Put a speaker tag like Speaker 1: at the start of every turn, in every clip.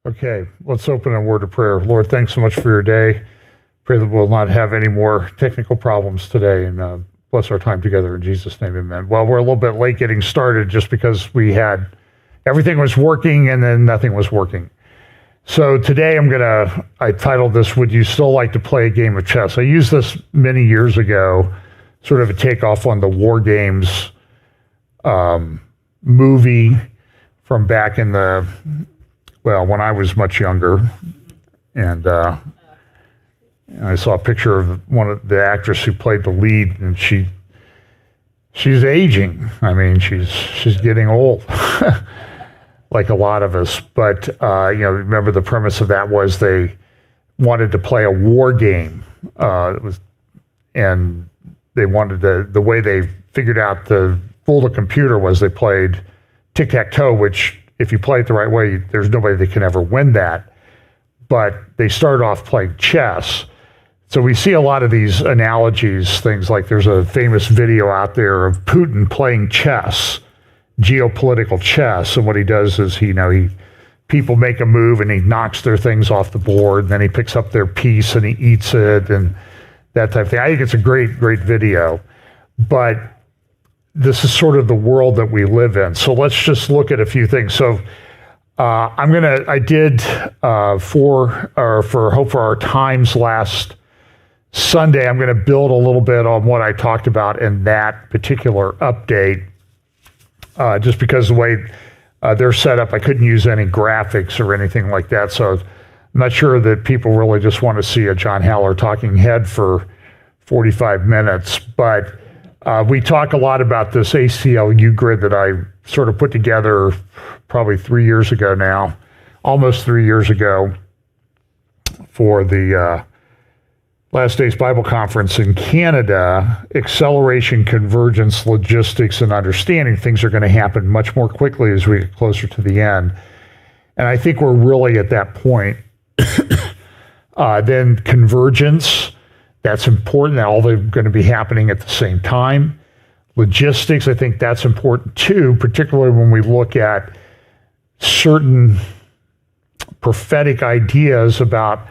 Speaker 1: Okay, let's open a word of prayer. Lord, thanks so much for your day. Pray that we'll not have any more technical problems today, and bless our time together in Jesus' name, amen. Well, we're a little bit late getting started just because everything was working and then nothing was working. So today I titled this, Would You Still Like to Play a Game of Chess? I used this many years ago, sort of a takeoff on the War Games movie from back in when I was much younger. And I saw a picture of one of the actress who played the lead, and she's aging. I mean, she's getting old, like a lot of us. But remember the premise of that was they wanted to play a war game. And they wanted the way they figured out to fool the computer was they played tic-tac-toe, which if you play it the right way, there's nobody that can ever win that. But they started off playing chess. So we see a lot of these analogies, things like there's a famous video out there of Putin playing chess, geopolitical chess. And what he does is people make a move and he knocks their things off the board, and then he picks up their piece and he eats it and that type of thing. I think it's a great, great video. But this is sort of the world that we live in. So let's just look at a few things. So for Hope for Our Times last Sunday, I'm going to build a little bit on what I talked about in that particular update, just because the way they're set up, I couldn't use any graphics or anything like that. So I'm not sure that people really just want to see a John Haller talking head for 45 minutes. But we talk a lot about this ACLU grid that I sort of put together probably 3 years ago now, almost 3 years ago, for the Last Days Bible Conference in Canada. Acceleration, convergence, logistics, and understanding. Things are going to happen much more quickly as we get closer to the end. And I think we're really at that point. Then convergence. That's important. All they're going to be happening at the same time. Logistics, I think that's important too, particularly when we look at certain prophetic ideas about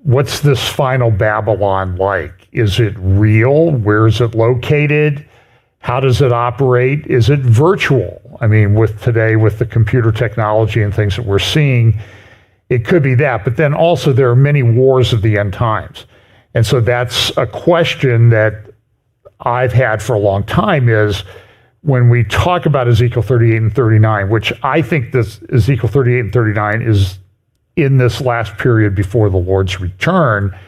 Speaker 1: what's this final Babylon like? Is it real? Where is it located? How does it operate? Is it virtual? I mean, with the computer technology and things that we're seeing, it could be that. But then also there are many wars of the end times. And so that's a question that I've had for a long time, is when we talk about Ezekiel 38 and 39, which I think this Ezekiel 38 and 39 is in this last period before the Lord's return.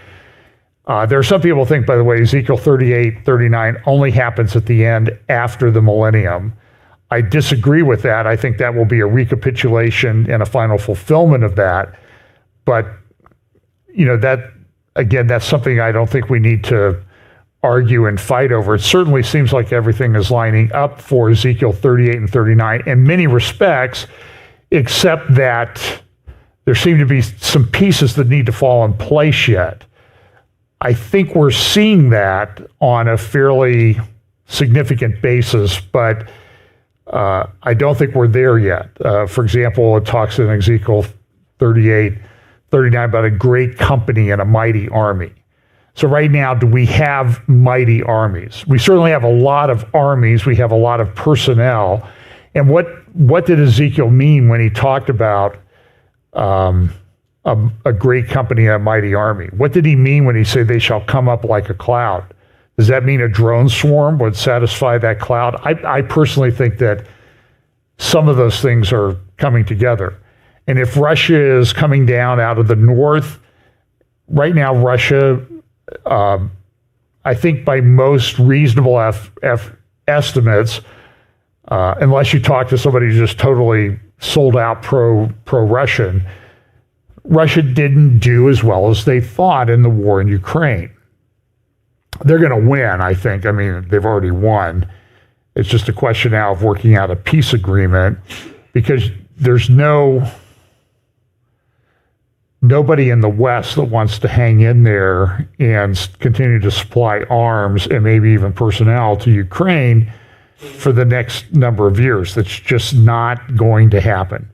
Speaker 1: There are some people who think, by the way, Ezekiel 38, 39 only happens at the end after the millennium. I disagree with that. I think that will be a recapitulation and a final fulfillment of that. But, again, that's something I don't think we need to argue and fight over. It certainly seems like everything is lining up for Ezekiel 38 and 39 in many respects, except that there seem to be some pieces that need to fall in place yet. I think we're seeing that on a fairly significant basis, but I don't think we're there yet. For example, it talks in Ezekiel 38, 39 about a great company and a mighty army. So right now, do we have mighty armies? We certainly have a lot of armies. We have a lot of personnel. And what did Ezekiel mean when he talked about a great company and a mighty army? What did he mean when he said they shall come up like a cloud? Does that mean a drone swarm would satisfy that cloud? I personally think that some of those things are coming together. And if Russia is coming down out of the north, right now Russia, I think by most reasonable estimates, unless you talk to somebody who's just totally sold out pro-Russian, Russia didn't do as well as they thought in the war in Ukraine. They're going to win, I think. I mean, they've already won. It's just a question now of working out a peace agreement, because there's nobody in the West that wants to hang in there and continue to supply arms and maybe even personnel to Ukraine for the next number of years. That's just not going to happen.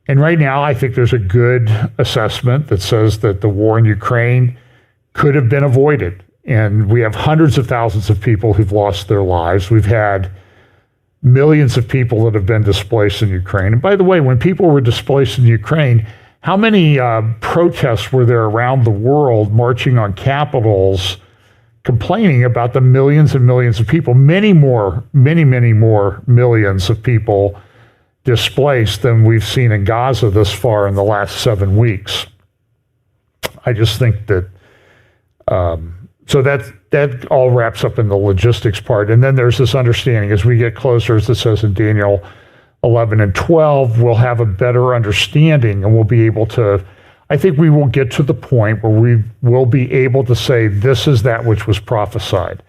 Speaker 1: And right now, I think there's a good assessment that says that the war in Ukraine could have been avoided. And we have hundreds of thousands of people who've lost their lives. We've had millions of people that have been displaced in Ukraine. And by the way, when people were displaced in Ukraine, how many protests were there around the world marching on capitals, complaining about the millions and millions of people, many more millions of people displaced than we've seen in Gaza this far in the last 7 weeks. I just think that, so that all wraps up in the logistics part. And then there's this understanding as we get closer, as it says in Daniel 11 and 12, we'll have a better understanding and we'll be able to, I think we will get to the point where we will be able to say, this is that which was prophesied.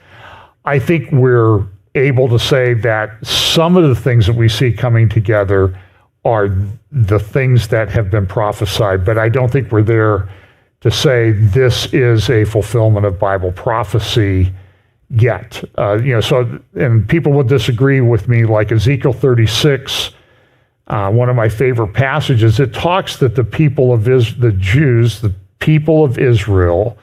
Speaker 1: I think we're able to say that some of the things that we see coming together are the things that have been prophesied, but I don't think we're there to say this is a fulfillment of Bible prophecy yet. And people will disagree with me, like Ezekiel 36, one of my favorite passages. It talks that the people of the Jews, the people of Israel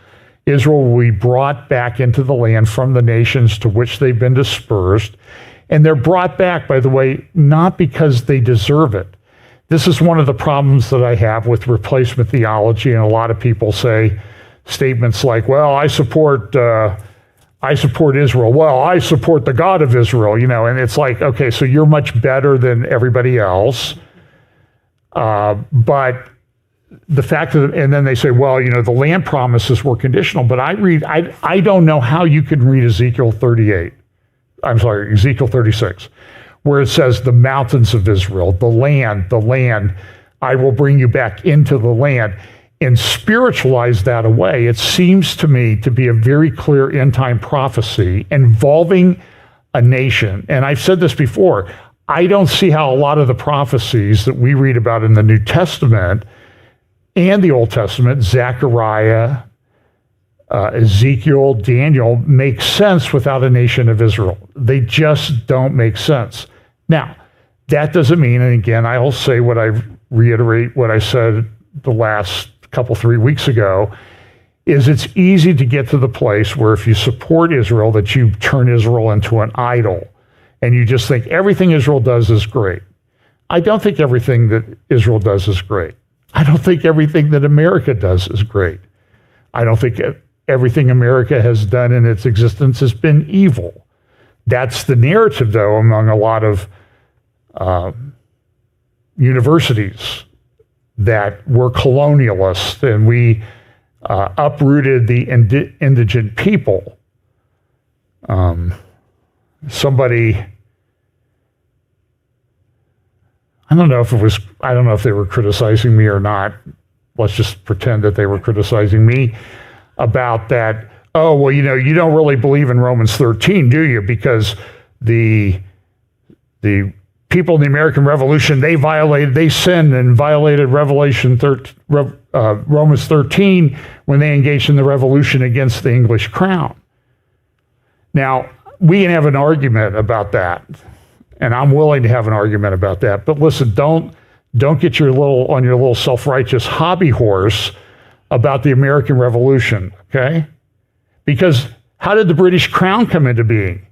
Speaker 1: will be brought back into the land from the nations to which they've been dispersed. And they're brought back, by the way, not because they deserve it. This is one of the problems that I have with replacement theology, and a lot of people say statements like, well, I support Israel. Well, I support the God of Israel, and it's like, okay, so you're much better than everybody else. But the fact that, and then they say, well, the land promises were conditional, but I don't know how you can read Ezekiel 36, where it says the mountains of Israel, the land, I will bring you back into the land, and spiritualize that away. It seems to me to be a very clear end time prophecy involving a nation. And I've said this before, I don't see how a lot of the prophecies that we read about in the New Testament and the Old Testament, Zechariah, Ezekiel, Daniel, make sense without a nation of Israel. They just don't make sense. Now, that doesn't mean, and again, I'll say reiterate what I said the last 3 weeks ago, is it's easy to get to the place where if you support Israel, that you turn Israel into an idol, and you just think everything Israel does is great. I don't think everything that Israel does is great. I don't think everything that America does is great. I don't think everything America has done in its existence has been evil. That's the narrative, though, among a lot of universities, that we're colonialists and we uprooted the indigent people. Somebody, I don't know if they were criticizing me or not. Let's just pretend that they were criticizing me about that. Oh, well, you don't really believe in Romans 13, do you? Because the people in the American Revolution, they sinned and violated Romans 13 when they engaged in the revolution against the English crown. Now, we can have an argument about that, and I'm willing to have an argument about that. But listen, don't get your little self-righteous hobby horse about the American Revolution, okay? Because how did the British Crown come into being?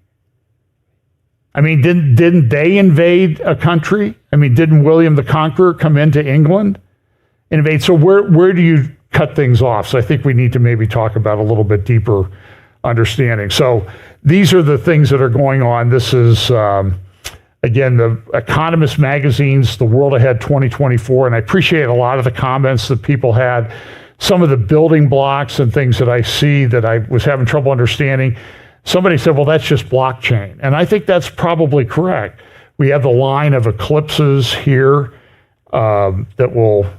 Speaker 1: I mean, didn't they invade a country? I mean, didn't William the Conqueror come into England? Invade. So where do you cut things off? So I think we need to maybe talk about a little bit deeper understanding. So these are the things that are going on. This is, again, the Economist magazine's The World Ahead 2024, and I appreciate a lot of the comments that people had. Some of the building blocks and things that I see that I was having trouble understanding. Somebody said, well, that's just blockchain. And I think that's probably correct. We have the line of eclipses here that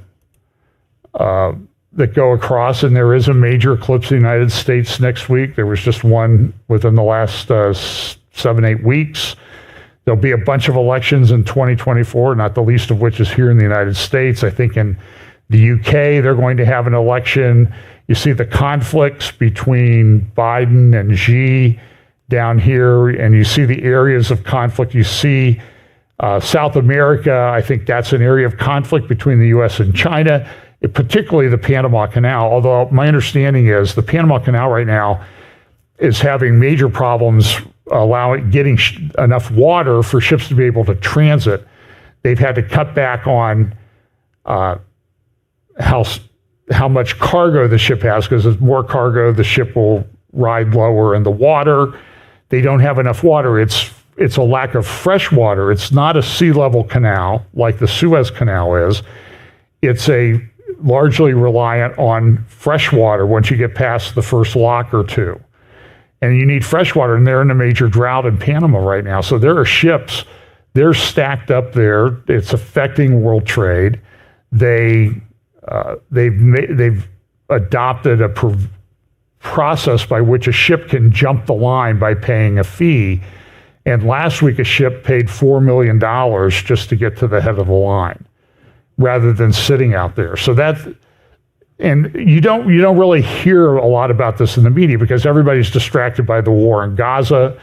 Speaker 1: go across, and there is a major eclipse in the United States next week. There was just one within the last 7-8 weeks. There'll be a bunch of elections in 2024, not the least of which is here in the United States. I think in the UK, they're going to have an election. You see the conflicts between Biden and Xi down here, and you see the areas of conflict. You see South America, I think that's an area of conflict between the U.S. and China, particularly the Panama Canal, although my understanding is the Panama Canal right now is having major problems getting enough water for ships to be able to transit. They've had to cut back on how much cargo the ship has, because with more cargo, the ship will ride lower in the water. They don't have enough water. It's a lack of fresh water. It's not a sea level canal like the Suez Canal is. It's a largely reliant on fresh water once you get past the first lock or two. And you need fresh water, and they're in a major drought in Panama right now. So there are ships, they're stacked up there. It's affecting world trade. They've adopted a process by which a ship can jump the line by paying a fee. And last week, a ship paid $4 million just to get to the head of the line, rather than sitting out there. So and you don't really hear a lot about this in the media because everybody's distracted by the war in Gaza.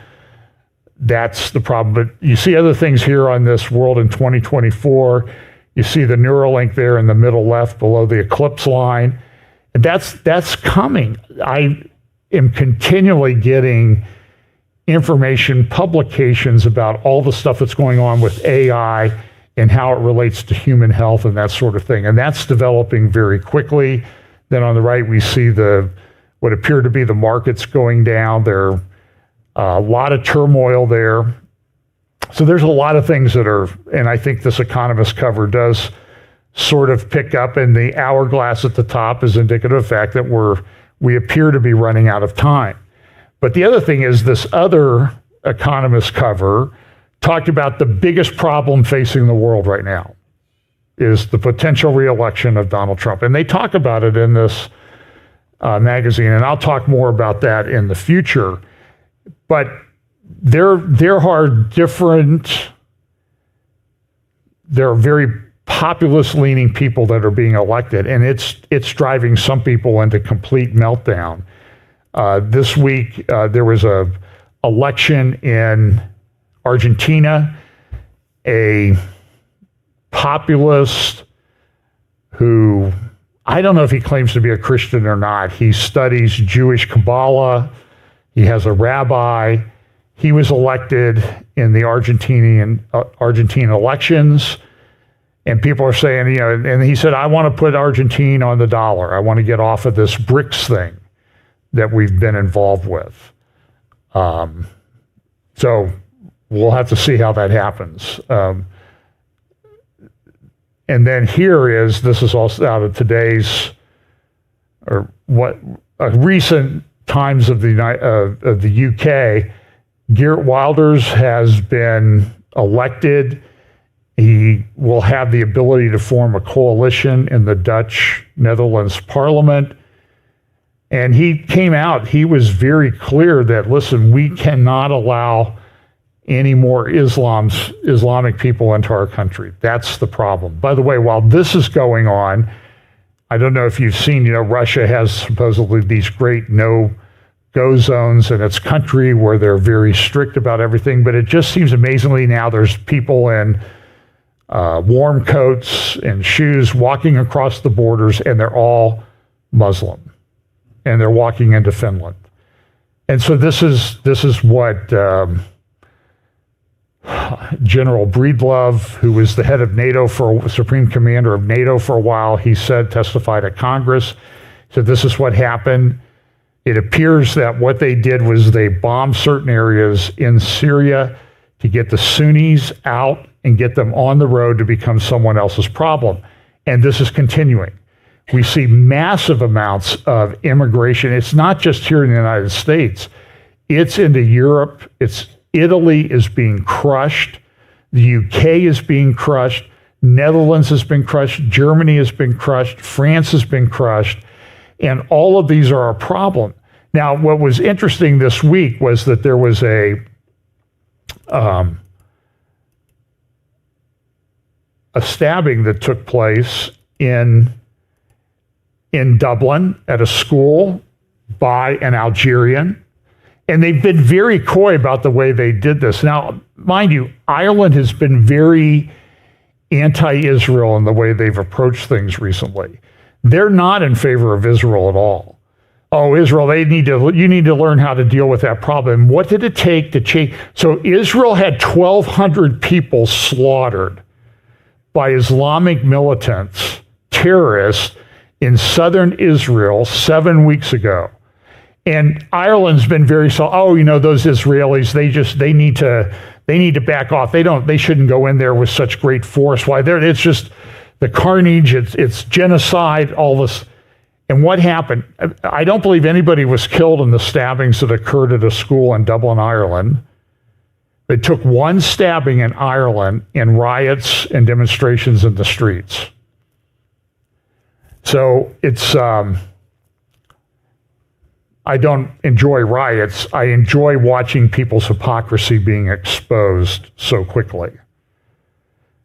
Speaker 1: That's the problem. But you see other things here on this world in 2024. You see the Neuralink there in the middle left below the eclipse line. And that's coming. I am continually getting information, publications about all the stuff that's going on with AI and how it relates to human health and that sort of thing. And that's developing very quickly. Then on the right, we see what appear to be the markets going down. There are a lot of turmoil there. So there's a lot of things that are, and I think this Economist cover does sort of pick up, and the hourglass at the top is indicative of the fact that we appear to be running out of time. But the other thing is this other Economist cover talked about the biggest problem facing the world right now is the potential reelection of Donald Trump. And they talk about it in this magazine, and I'll talk more about that in the future. But there are very populist-leaning people that are being elected, and it's driving some people into complete meltdown. This week, there was a election in Argentina, a populist who, I don't know if he claims to be a Christian or not. He studies Jewish Kabbalah. He has a rabbi. He was elected in the Argentine elections. And people are saying, and he said, I want to put Argentina on the dollar. I want to get off of this BRICS thing that we've been involved with. So we'll have to see how that happens. And then this is also out of today's, recent Times of the UK. Geert Wilders has been elected. He will have the ability to form a coalition in the Netherlands Parliament. And he came out, he was very clear that, listen, we cannot allow any more Islamic people into our country. That's the problem. By the way, while this is going on, I don't know if you've seen, Russia has supposedly these great no-go zones in its country where they're very strict about everything, but it just seems amazingly now there's people in warm coats and shoes walking across the borders, and they're all Muslim, and they're walking into Finland. And so this is what General Breedlove, who was the head of NATO Supreme Commander of NATO for a while, testified at Congress. So this is what happened. It appears that what they did was they bombed certain areas in Syria to get the Sunnis out and get them on the road to become someone else's problem. And this is continuing. We see massive amounts of immigration. It's not just here in the United States. It's into Europe. Italy is being crushed. The UK is being crushed. Netherlands has been crushed. Germany has been crushed. France has been crushed. And all of these are a problem. Now, what was interesting this week was that there was a stabbing that took place in Dublin at a school by an Algerian. And they've been very coy about the way they did this. Now, mind you, Ireland has been very anti-Israel in the way they've approached things recently. They're not in favor of Israel at all. Oh, Israel, you need to learn how to deal with that problem. What did it take to change? So Israel had 1,200 people slaughtered by Islamic militants, terrorists, in southern Israel 7 weeks ago. And Ireland's been very those Israelis, they need to back off. They shouldn't go in there with such great force. Why it's just the carnage, it's genocide, all this. And what happened? I don't believe anybody was killed in the stabbings that occurred at a school in Dublin, Ireland. They took one stabbing in Ireland in riots and demonstrations in the streets. So it's, I don't enjoy riots. I enjoy watching people's hypocrisy being exposed so quickly.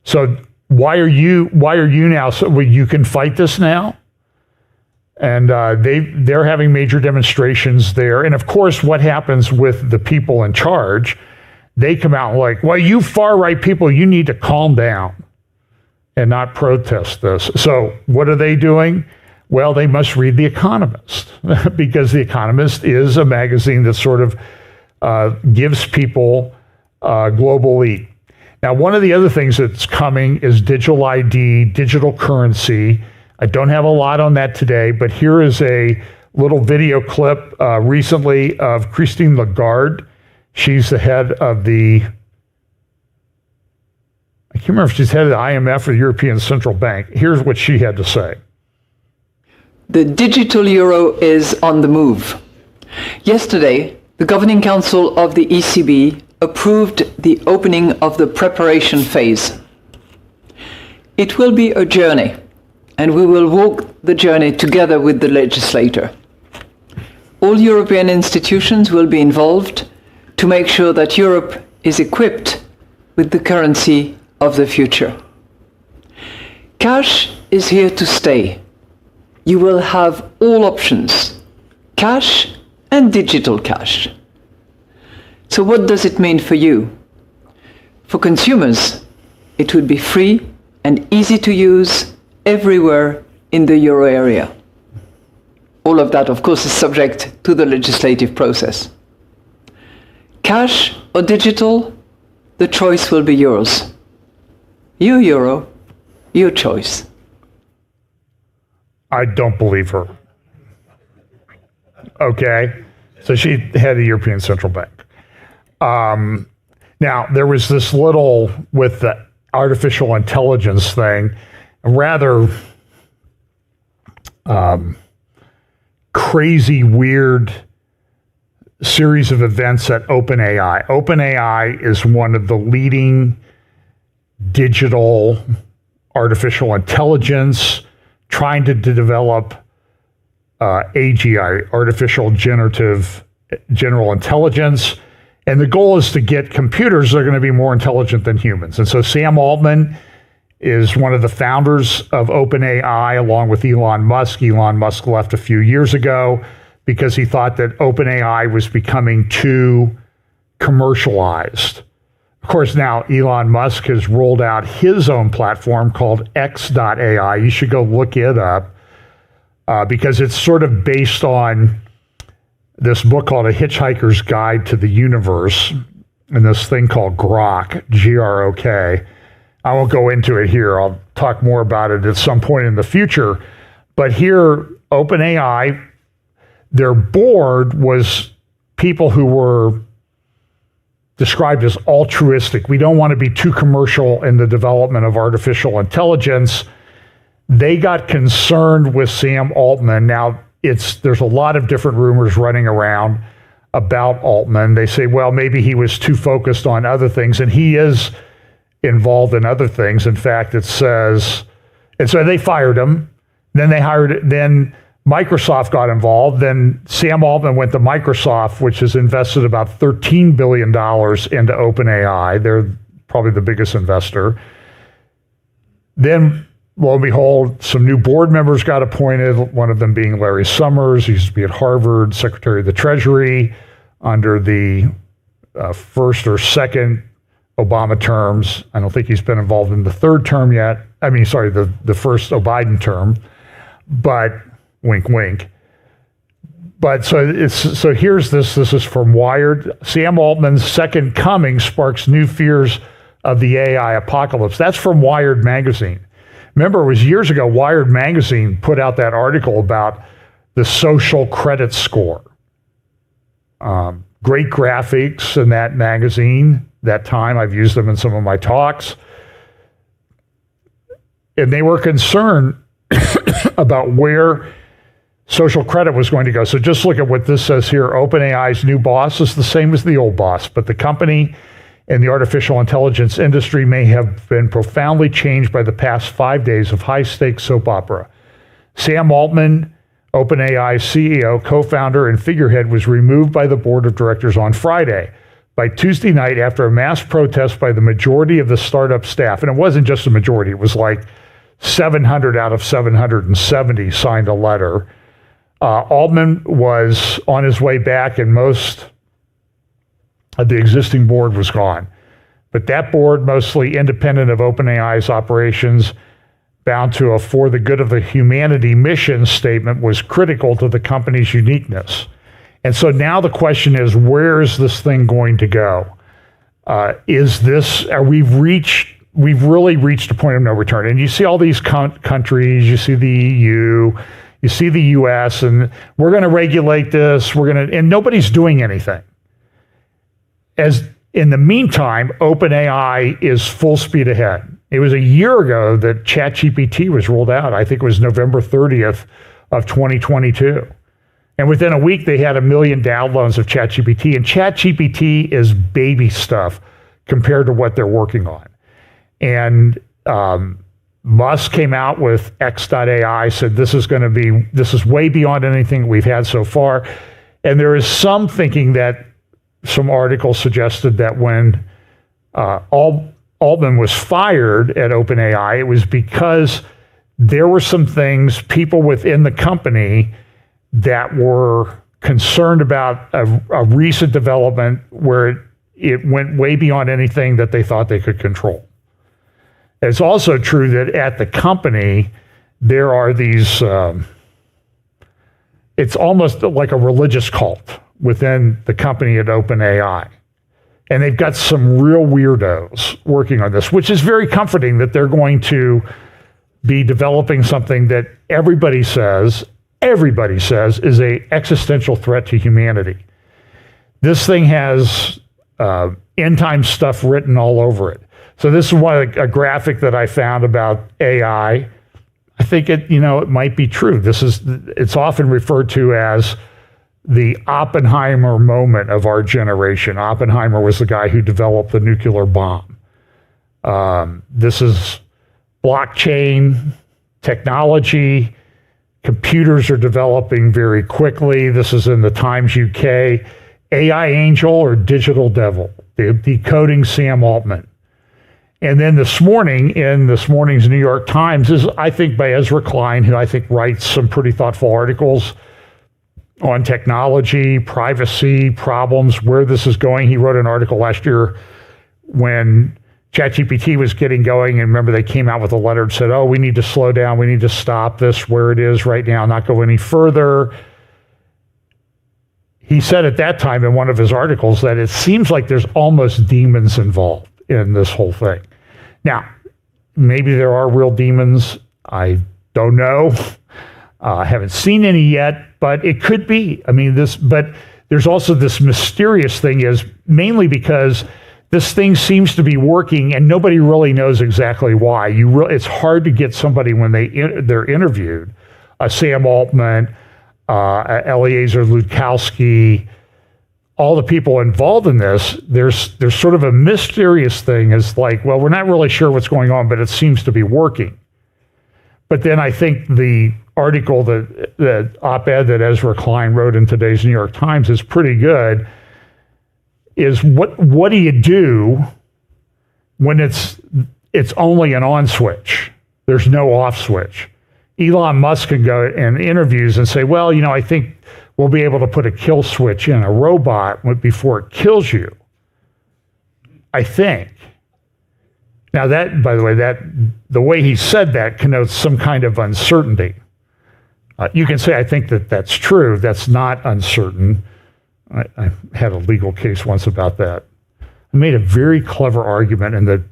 Speaker 1: So why are you now, you can fight this now? And they're having major demonstrations there. And of course, what happens with the people in charge, they come out like, well, you far-right people, you need to calm down and not protest this. So what are they doing? Well, they must read The Economist because The Economist is a magazine that sort of gives people global elite. Now, one of the other things that's coming is digital ID, digital currency. I don't have a lot on that today, but here is a little video clip recently of Christine Lagarde. She's the head of I can't remember if she's head of the IMF or the European Central Bank. Here's what she had to say.
Speaker 2: The digital euro is on the move. Yesterday, the Governing Council of the ECB approved the opening of the preparation phase. It will be a journey, and we will walk the journey together with the legislator. All European institutions will be involved to make sure that Europe is equipped with the currency of the future. Cash is here to stay. You will have all options, cash and digital cash. So what does it mean for you? For consumers, it would be free and easy to use everywhere in the euro area. All of that, of course, is subject to the legislative process. Cash or digital, the choice will be yours. Your euro, your choice.
Speaker 1: I don't believe her. Okay, so she head of the European Central Bank. Now, there was this little, with the artificial intelligence thing, a rather crazy, weird series of events at OpenAI. OpenAI is one of the leading digital artificial intelligence, trying to develop AGI, artificial general intelligence. And the goal is to get computers that are going to be more intelligent than humans. And so Sam Altman is one of the founders of OpenAI, along with Elon Musk. Elon Musk left a few years ago because he thought that OpenAI was becoming too commercialized. Of course, now Elon Musk has rolled out his own platform called X.AI. You should go look it up because it's sort of based on this book called A Hitchhiker's Guide to the Universe and this thing called Grok, G-R-O-K. I won't go into it here. I'll talk more about it at some point in the future. But here, OpenAI, their board was people who were described as altruistic. We don't want to be too commercial in the development of artificial intelligence. They got concerned with Sam Altman. Now, there's a lot of different rumors running around about Altman. They say, well, maybe he was too focused on other things, and he is involved in other things. In fact, it says, and so they fired him. Then Microsoft got involved. Then Sam Altman went to Microsoft, which has invested about $13 billion into OpenAI. They're probably the biggest investor. Then, lo and behold, some new board members got appointed, one of them being Larry Summers. He used to be at Harvard, Secretary of the Treasury. under the first or second Obama terms. I don't think he's been involved in the third term yet. The first Biden term, but wink, wink. But so here's this. This is from Wired. Sam Altman's second coming sparks new fears of the AI apocalypse. That's from Wired magazine. Remember, it was years ago, Wired magazine put out that article about the social credit score. Great graphics in that magazine. That time, I've used them in some of my talks. And they were concerned about where social credit was going to go. So just look at what this says here. OpenAI's new boss is the same as the old boss, but the company and the artificial intelligence industry may have been profoundly changed by the past 5 days of high-stakes soap opera. Sam Altman, OpenAI's CEO, co-founder, and figurehead, was removed by the board of directors on Friday. By Tuesday night, after a mass protest by the majority of the startup staff, and it wasn't just a majority, it was like 700 out of 770 signed a letter. Altman was on his way back, and most of the existing board was gone. But that board, mostly independent of OpenAI's operations, bound to a for the good of the humanity mission statement, was critical to the company's uniqueness. And so now the question is, where is this thing going to go? We've really reached a point of no return. And you see all these countries, you see the EU, you see the US, and we're going to regulate this, and nobody's doing anything. As in the meantime, OpenAI is full speed ahead. It was a year ago that ChatGPT was rolled out. I think it was November 30th of 2022. And within a week, they had 1 million downloads of ChatGPT. And ChatGPT is baby stuff compared to what they're working on. And Musk came out with X.AI, said this is way beyond anything we've had so far. And there is some thinking that some articles suggested that when Altman was fired at OpenAI, it was because there were some things, people within the company, that were concerned about a recent development where it went way beyond anything that they thought they could control. It's also true that at the company, there are these, it's almost like a religious cult within the company at OpenAI. And they've got some real weirdos working on this, which is very comforting that they're going to be developing something that everybody says is a existential threat to humanity. This thing has end time stuff written all over it. So this is a graphic that I found about AI. I think it might be true. It's often referred to as the Oppenheimer moment of our generation. Oppenheimer was the guy who developed the nuclear bomb. This is blockchain technology. Computers are developing very quickly. This is in the Times UK. AI angel or digital devil, decoding Sam Altman. And then this morning, in this morning's New York Times, is, I think, by Ezra Klein, who I think writes some pretty thoughtful articles on technology, privacy, problems, where this is going. He wrote an article last year when ChatGPT was getting going, and remember they came out with a letter and said, we need to slow down, we need to stop this where it is right now, not go any further. He said at that time in one of his articles that it seems like there's almost demons involved in this whole thing. Now, maybe there are real demons. I don't know. I haven't seen any yet, but it could be. But there's also this mysterious thing, is mainly because this thing seems to be working and nobody really knows exactly why. It's hard to get somebody when they're interviewed. Sam Altman, Eliezer Ludkowski, all the people involved in this, there's sort of a mysterious thing. Is like, well, we're not really sure what's going on, but it seems to be working. But then I think the article, the op-ed that Ezra Klein wrote in today's New York Times is pretty good, is what do you do when it's only an on switch? There's no off switch. Elon Musk can go in interviews and say, well, I think we'll be able to put a kill switch in a robot before it kills you. I think. Now that, by the way, the way he said that connotes some kind of uncertainty. You can say, I think that's true. That's not uncertain. I had a legal case once about that. I made a very clever argument, and the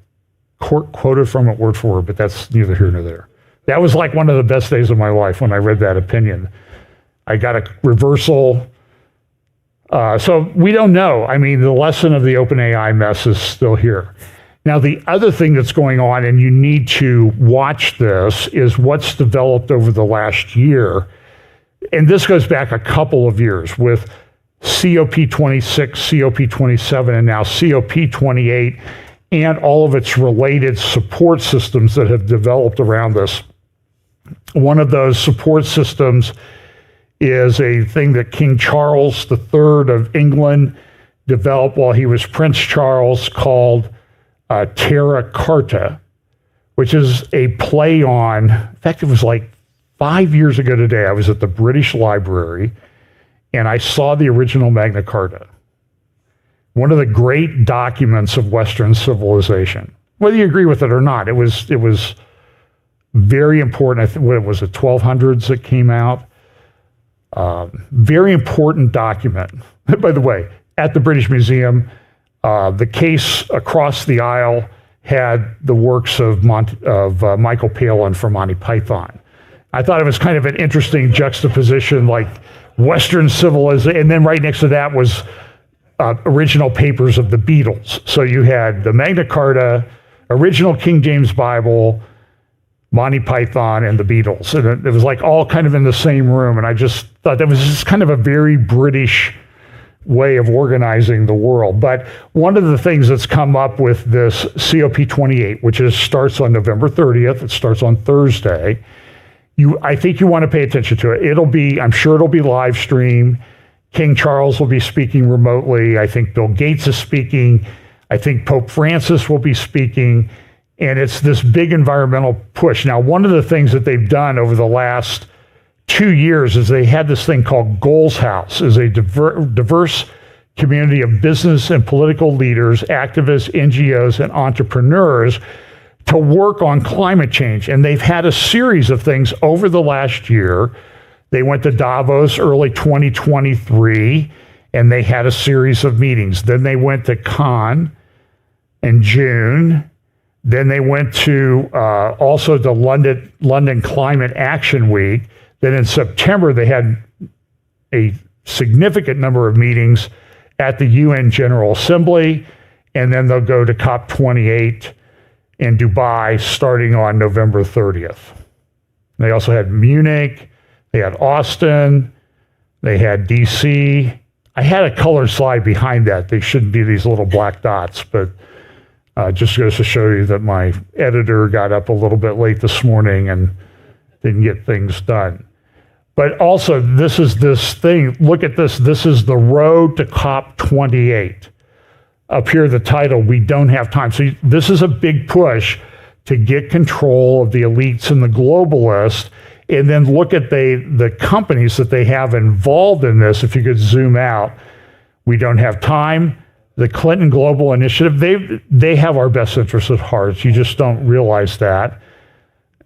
Speaker 1: court quoted from it word for word, but that's neither here nor there. That was like one of the best days of my life when I read that opinion. I got a reversal. So we don't know. I mean, the lesson of the OpenAI mess is still here. Now, the other thing that's going on, and you need to watch this, is what's developed over the last year. And this goes back a couple of years with COP26, COP27, and now COP28, and all of its related support systems that have developed around this. One of those support systems is a thing that King Charles III of England developed while he was Prince Charles called Terra Carta, which is a play on, in fact, it was like 5 years ago today, I was at the British Library and I saw the original Magna Carta, one of the great documents of Western civilization. Whether you agree with it or not, it was very important. I think what was it, 1200s that came out. Very important document. By the way, at the British Museum, the case across the aisle had the works of Michael Palin from Monty Python. I thought it was kind of an interesting juxtaposition, like Western civilization, and then right next to that was original papers of the Beatles. So you had the Magna Carta, original King James Bible, Monty Python, and the Beatles. And it was like all kind of in the same room. And I just thought that was just kind of a very British way of organizing the world. But one of the things that's come up with this COP28, which starts on November 30th, it starts on Thursday, I think you want to pay attention to it. I'm sure it'll be live streamed. King Charles will be speaking remotely. I think Bill Gates is speaking. I think Pope Francis will be speaking. And it's this big environmental push. Now, one of the things that they've done over the last 2 years is they had this thing called Goals House, is a diverse community of business and political leaders, activists, NGOs, and entrepreneurs to work on climate change. And they've had a series of things over the last year. They went to Davos early 2023, and they had a series of meetings. Then they went to Cannes in June. Then they went to also the London Climate Action Week. Then in September, they had a significant number of meetings at the UN General Assembly, and then they'll go to COP28 in Dubai starting on November 30th. They also had Munich, they had Austin, they had DC. I had a color slide behind that. They shouldn't be these little black dots, but just goes to show you that my editor got up a little bit late this morning and didn't get things done. But also, this is this thing. Look at this. This is the road to COP28. Up here, the title, We Don't Have Time. So this is a big push to get control of the elites and the globalists. And then look at the companies that they have involved in this. If you could zoom out, We Don't Have Time. The Clinton Global Initiative, they have our best interests at heart. You just don't realize that.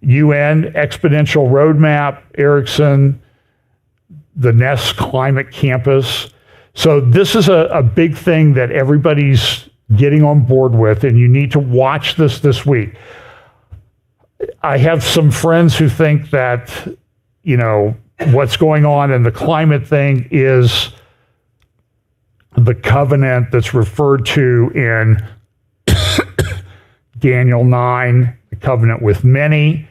Speaker 1: UN, Exponential Roadmap, Ericsson, the Nest Climate Campus. So this is a big thing that everybody's getting on board with, and you need to watch this week. I have some friends who think that, what's going on in the climate thing is the covenant that's referred to in Daniel 9, the covenant with many.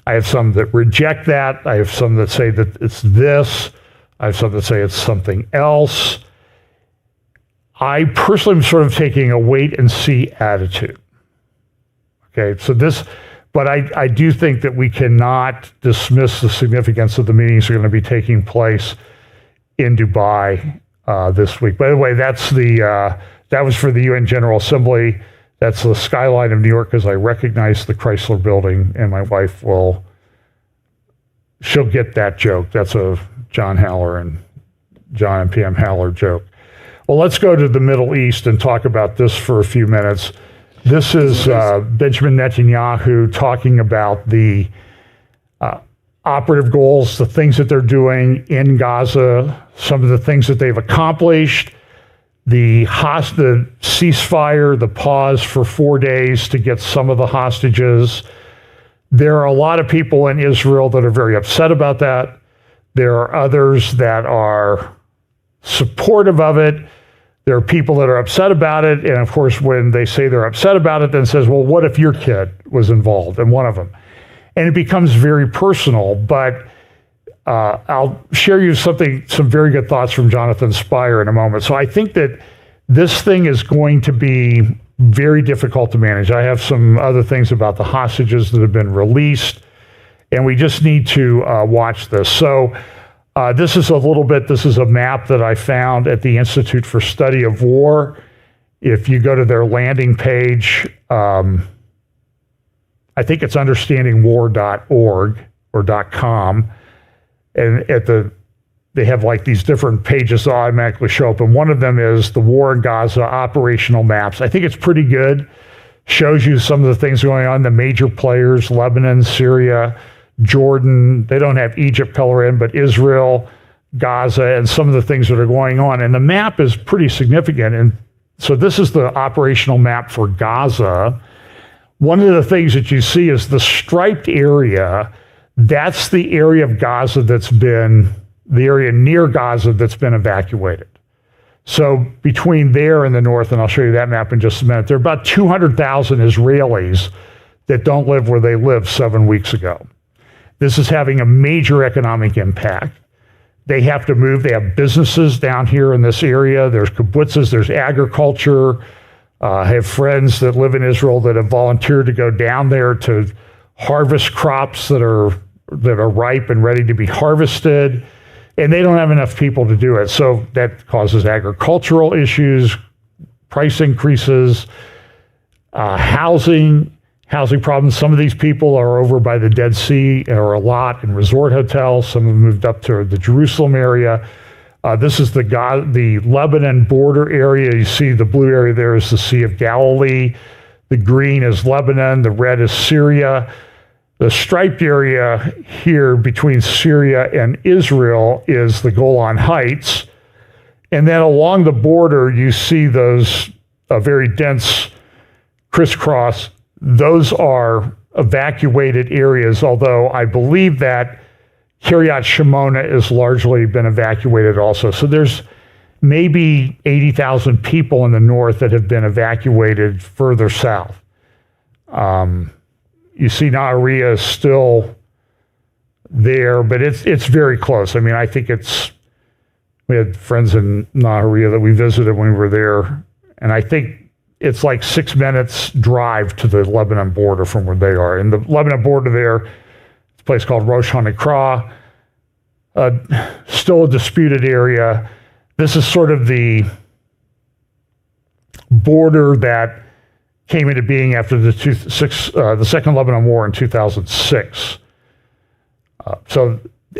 Speaker 1: I have some that reject that. I have some that say that it's this. I have some that say it's something else. I personally am sort of taking a wait and see attitude. Okay, so but I do think that we cannot dismiss the significance of the meetings that are going to be taking place in Dubai this week. By the way, that was for the UN General Assembly. That's the skyline of New York, as I recognize the Chrysler Building, and my wife she'll get that joke. That's a John Haller and John and PM Haller joke. Well, let's go to the Middle East and talk about this for a few minutes. This is Benjamin Netanyahu talking about the operative goals, the things that they're doing in Gaza, some of the things that they've accomplished, the ceasefire, the pause for 4 days to get some of the hostages. There are a lot of people in Israel that are very upset about that. There are others that are supportive of it. There are people that are upset about it. And of course, when they say they're upset about it, then says, well, what if your kid was involved in one of them? And it becomes very personal, but I'll share you some very good thoughts from Jonathan Spire in a moment. So I think that this thing is going to be very difficult to manage. I have some other things about the hostages that have been released, and we just need to watch this. So this is a map that I found at the Institute for Study of War. If you go to their landing page, I think it's understandingwar.org or .com, and they have like these different pages that automatically show up, and one of them is the War in Gaza operational maps. I think it's pretty good. Shows you some of the things going on, the major players, Lebanon, Syria, Jordan. They don't have Egypt color in, but Israel, Gaza, and some of the things that are going on. And the map is pretty significant. And so this is the operational map for Gaza. One of the things that you see is the striped area. That's the area of Gaza the area near Gaza that's been evacuated. So between there and the north, and I'll show you that map in just a minute, there are about 200,000 Israelis that don't live where they lived 7 weeks ago. This is having a major economic impact. They have to move. They have businesses down here in this area. There's kibbutzes, there's agriculture. I have friends that live in Israel that have volunteered to go down there to harvest crops that are ripe and ready to be harvested, and they don't have enough people to do it. So that causes agricultural issues, price increases, housing problems. Some of these people are over by the Dead Sea or a lot in resort hotels. Some have moved up to the Jerusalem area. This is the Lebanon border area. You see the blue area there is the Sea of Galilee. The green is Lebanon. The red is Syria. The striped area here between Syria and Israel is the Golan Heights. And then along the border, you see those very dense crisscross. Those are evacuated areas, although I believe that Kiryat Shimona has largely been evacuated also. So there's maybe 80,000 people in the north that have been evacuated further south. You see Nahariya is still there, but it's very close. I mean, I think we had friends in Nahariya that we visited when we were there, and I think it's like 6 minutes drive to the Lebanon border from where they are. And the Lebanon border there, a place called Rosh HaNikra, still a disputed area. This is sort of the border that came into being after the Second Lebanon War in 2006.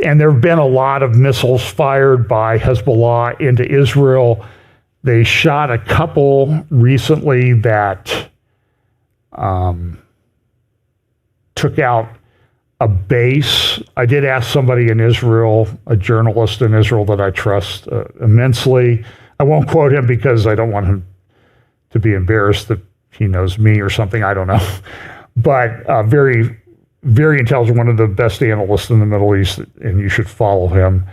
Speaker 1: And there have been a lot of missiles fired by Hezbollah into Israel. They shot a couple recently that took out a base. I did ask somebody in Israel, a journalist in Israel that I trust immensely. I won't quote him because I don't want him to be embarrassed that he knows me or something. I don't know. But very, very intelligent, one of the best analysts in the Middle East, and you should follow him.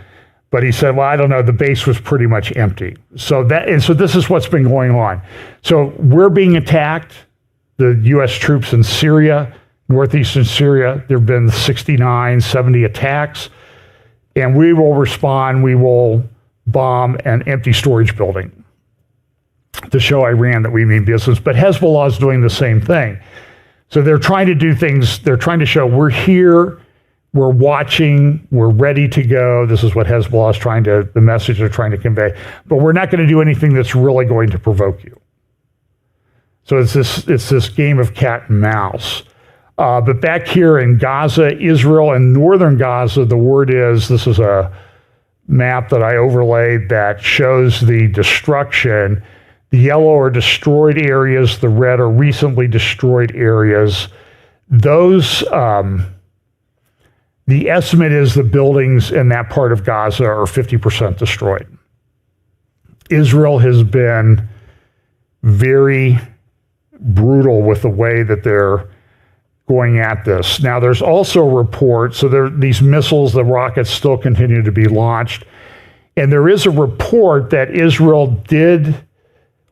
Speaker 1: But he said, well, I don't know, the base was pretty much empty. So this is what's been going on. So we're being attacked, the U.S. troops in Syria, northeastern Syria. There have been 69, 70 attacks, and we will respond. We will bomb an empty storage building to show Iran that we mean business. But Hezbollah is doing the same thing. So they're trying to do things. They're trying to show we're here, we're watching, we're ready to go. This is what Hezbollah is the message they're trying to convey. But we're not going to do anything that's really going to provoke you. So it's this game of cat and mouse. But back here in Gaza, Israel and northern Gaza, the word is, this is a map that I overlaid that shows the destruction. The yellow are destroyed areas, the red are recently destroyed areas. Those, the estimate is the buildings in that part of Gaza are 50% destroyed. Israel has been very brutal with the way that they're going at this. Now, there's also a report, so these missiles, the rockets still continue to be launched. And there is a report that Israel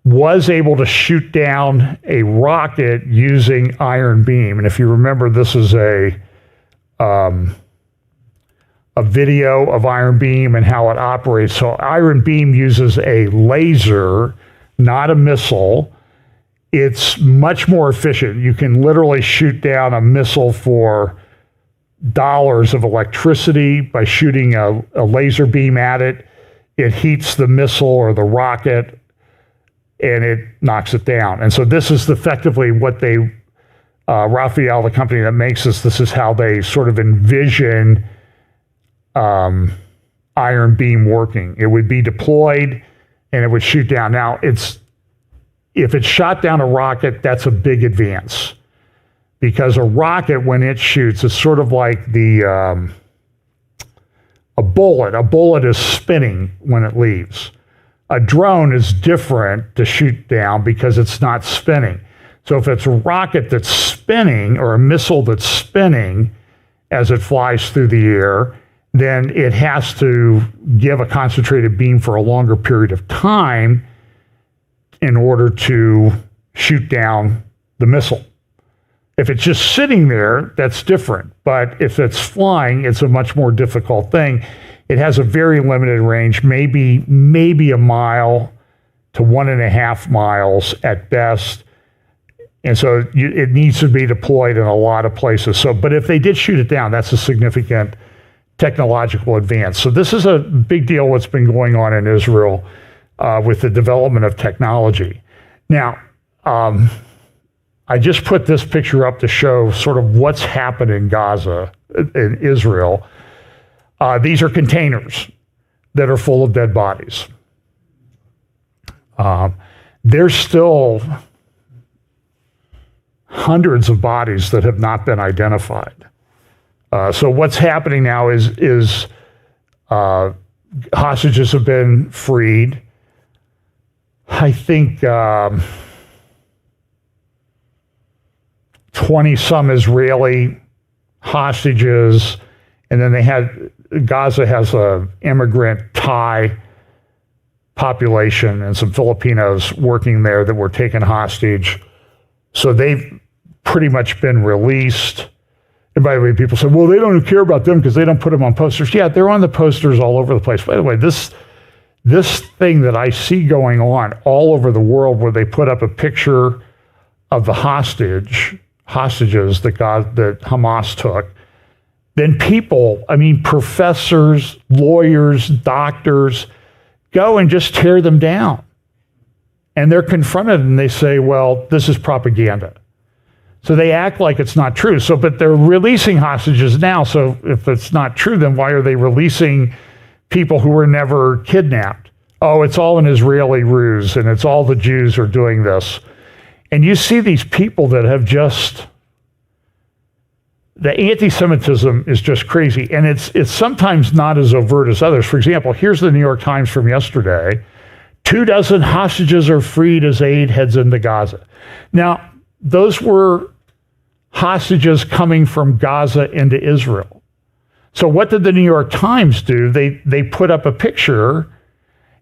Speaker 1: was able to shoot down a rocket using iron beam. And if you remember, this is a video of iron beam and how it operates. So iron beam uses a laser, not a missile. It's much more efficient. You can literally shoot down a missile for dollars of electricity by shooting a laser beam at it. It heats the missile or the rocket and it knocks it down. And so this is effectively what Raphael, the company that makes this is how they sort of envision iron beam working. It would be deployed and it would shoot down. Now, if it shot down a rocket, that's a big advance. Because a rocket, when it shoots, it's sort of like a bullet. A bullet is spinning when it leaves. A drone is different to shoot down because it's not spinning. So if it's a rocket that's spinning or a missile that's spinning as it flies through the air, then it has to give a concentrated beam for a longer period of time in order to shoot down the missile. If it's just sitting there, that's different. But if it's flying, it's a much more difficult thing. It has a very limited range, maybe a mile to 1.5 miles at best. And so it needs to be deployed in a lot of places. But if they did shoot it down, that's a significant technological advance. So this is a big deal what's been going on in Israel with the development of technology. Now, I just put this picture up to show sort of what's happened in Gaza, in Israel. These are containers that are full of dead bodies. There's still hundreds of bodies that have not been identified. So what's happening now is hostages have been freed. I think 20-some Israeli hostages, and then Gaza has an immigrant Thai population and some Filipinos working there that were taken hostage. So they've pretty much been released. And by the way, people say, well, they don't care about them because they don't put them on posters. Yeah, they're on the posters all over the place. By the way, this thing that I see going on all over the world where they put up a picture of the hostages that Hamas took, then people, professors, lawyers, doctors, go and just tear them down. And they're confronted and they say, well, this is propaganda. So they act like it's not true. But they're releasing hostages now. So if it's not true, then why are they releasing people who were never kidnapped? Oh, it's all an Israeli ruse, and it's all the Jews are doing this. And you see these people that have the anti-Semitism is just crazy. And it's sometimes not as overt as others. For example, here's the New York Times from yesterday. 24 hostages are freed as aid heads into Gaza. Now, those were hostages coming from Gaza into Israel. So what did the New York Times do? They put up a picture,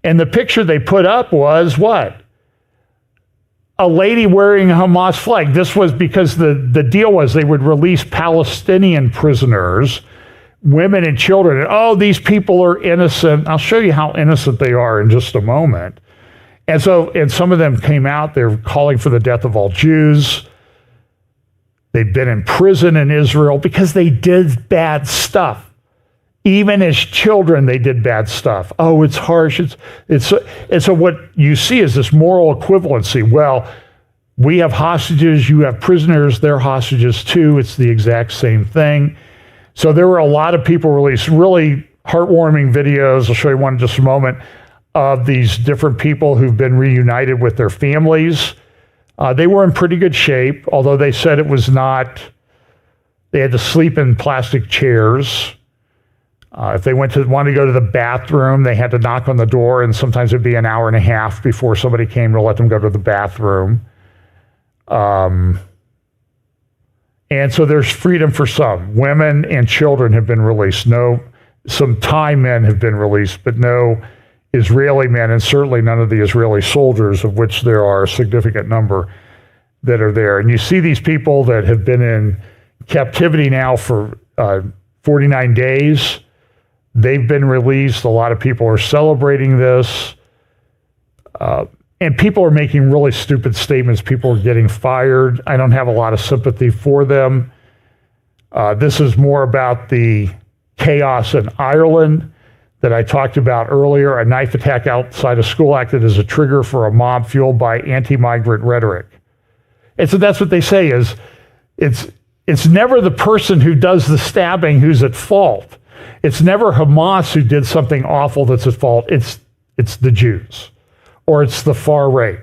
Speaker 1: and the picture they put up was what? A lady wearing a Hamas flag. This was because the deal was they would release Palestinian prisoners, women and children. And, these people are innocent. I'll show you how innocent they are in just a moment. And some of them came out, they're calling for the death of all Jews. They've been in prison in Israel because they did bad stuff. Even as children, they did bad stuff. Oh, it's harsh. And so what you see is this moral equivalency. Well, we have hostages, you have prisoners, they're hostages too. It's the exact same thing. So there were a lot of people released. Really, heartwarming videos. I'll show you one in just a moment of these different people who've been reunited with their families. They were in pretty good shape, although they said it was not, they had to sleep in plastic chairs. If they wanted to go to the bathroom, they had to knock on the door, and sometimes it'd be an hour and a half before somebody came to let them go to the bathroom. And so there's freedom for some. Women and children have been released. Some Thai men have been released, but no Israeli men, and certainly none of the Israeli soldiers, of which there are a significant number that are there. And you see these people that have been in captivity now for 49 days. They've been released. A lot of people are celebrating this. And people are making really stupid statements. People are getting fired. I don't have a lot of sympathy for them. This is more about the chaos in Ireland that I talked about earlier. A knife attack outside a school acted as a trigger for a mob fueled by anti-migrant rhetoric. And so that's what they say is it's never the person who does the stabbing who's at fault. It's never Hamas who did something awful that's at fault. It's the Jews, or it's the far right.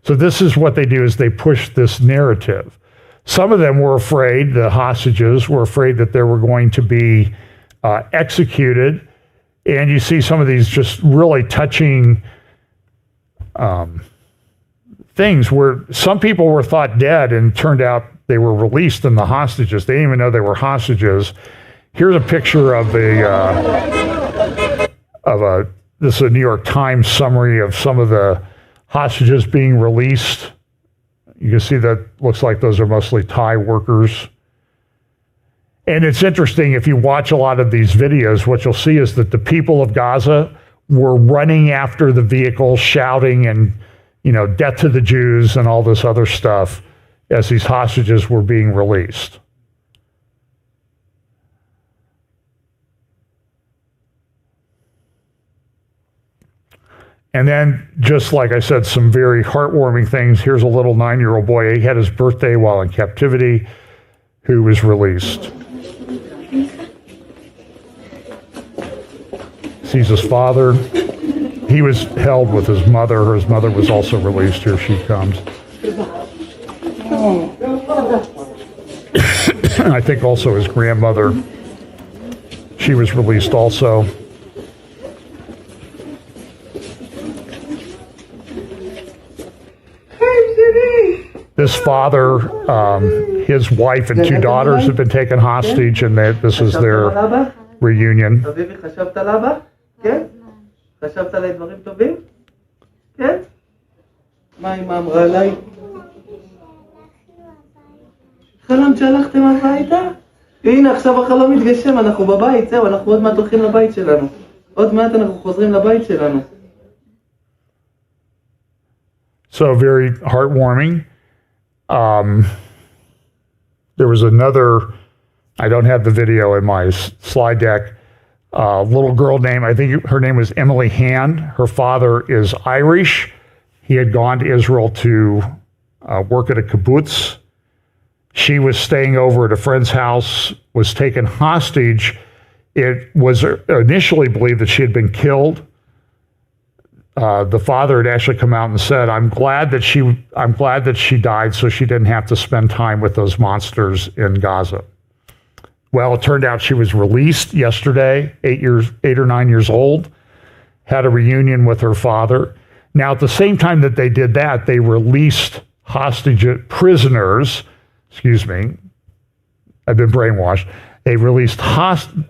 Speaker 1: So this is what they do, is they push this narrative. Some of them were afraid, the hostages were afraid that they were going to be executed. And you see some of these just really touching things where some people were thought dead and turned out they were released, and the hostages, they didn't even know they were hostages. Here's a picture of this is a New York Times summary of some of the hostages being released. You can see that looks like those are mostly Thai workers. And it's interesting, if you watch a lot of these videos, what you'll see is that the people of Gaza were running after the vehicles, shouting and, death to the Jews and all this other stuff as these hostages were being released. And then, just like I said, some very heartwarming things. Here's a little 9-year-old boy. He had his birthday while in captivity, who was released. Sees his father. He was held with his mother. His mother was also released. Here she comes. I think also his grandmother. She was released also. This father, his wife and 2 daughters have been taken hostage, and this is their reunion.
Speaker 3: חלמת שהלכתם הביתה? הנה עכשיו החלום מתגשם, אנחנו בבית, זהו, אנחנו עוד מעט הולכים לבית שלנו. עוד מעט אנחנו חוזרים לבית שלנו.
Speaker 1: So very heartwarming. There was another, I don't have the video in my slide deck, little girl named, I think her name was Emily Hand. Her father is Irish. He had gone to Israel to work at a kibbutz. She was staying over at a friend's house, was taken hostage. It was initially believed that she had been killed. The father had actually come out and said, I'm glad that she died so she didn't have to spend time with those monsters in Gaza. Well, it turned out she was released yesterday, 8 or 9 years old, had a reunion with her father. Now, at the same time that they did that, they released prisoners. Excuse me, I've been brainwashed. They released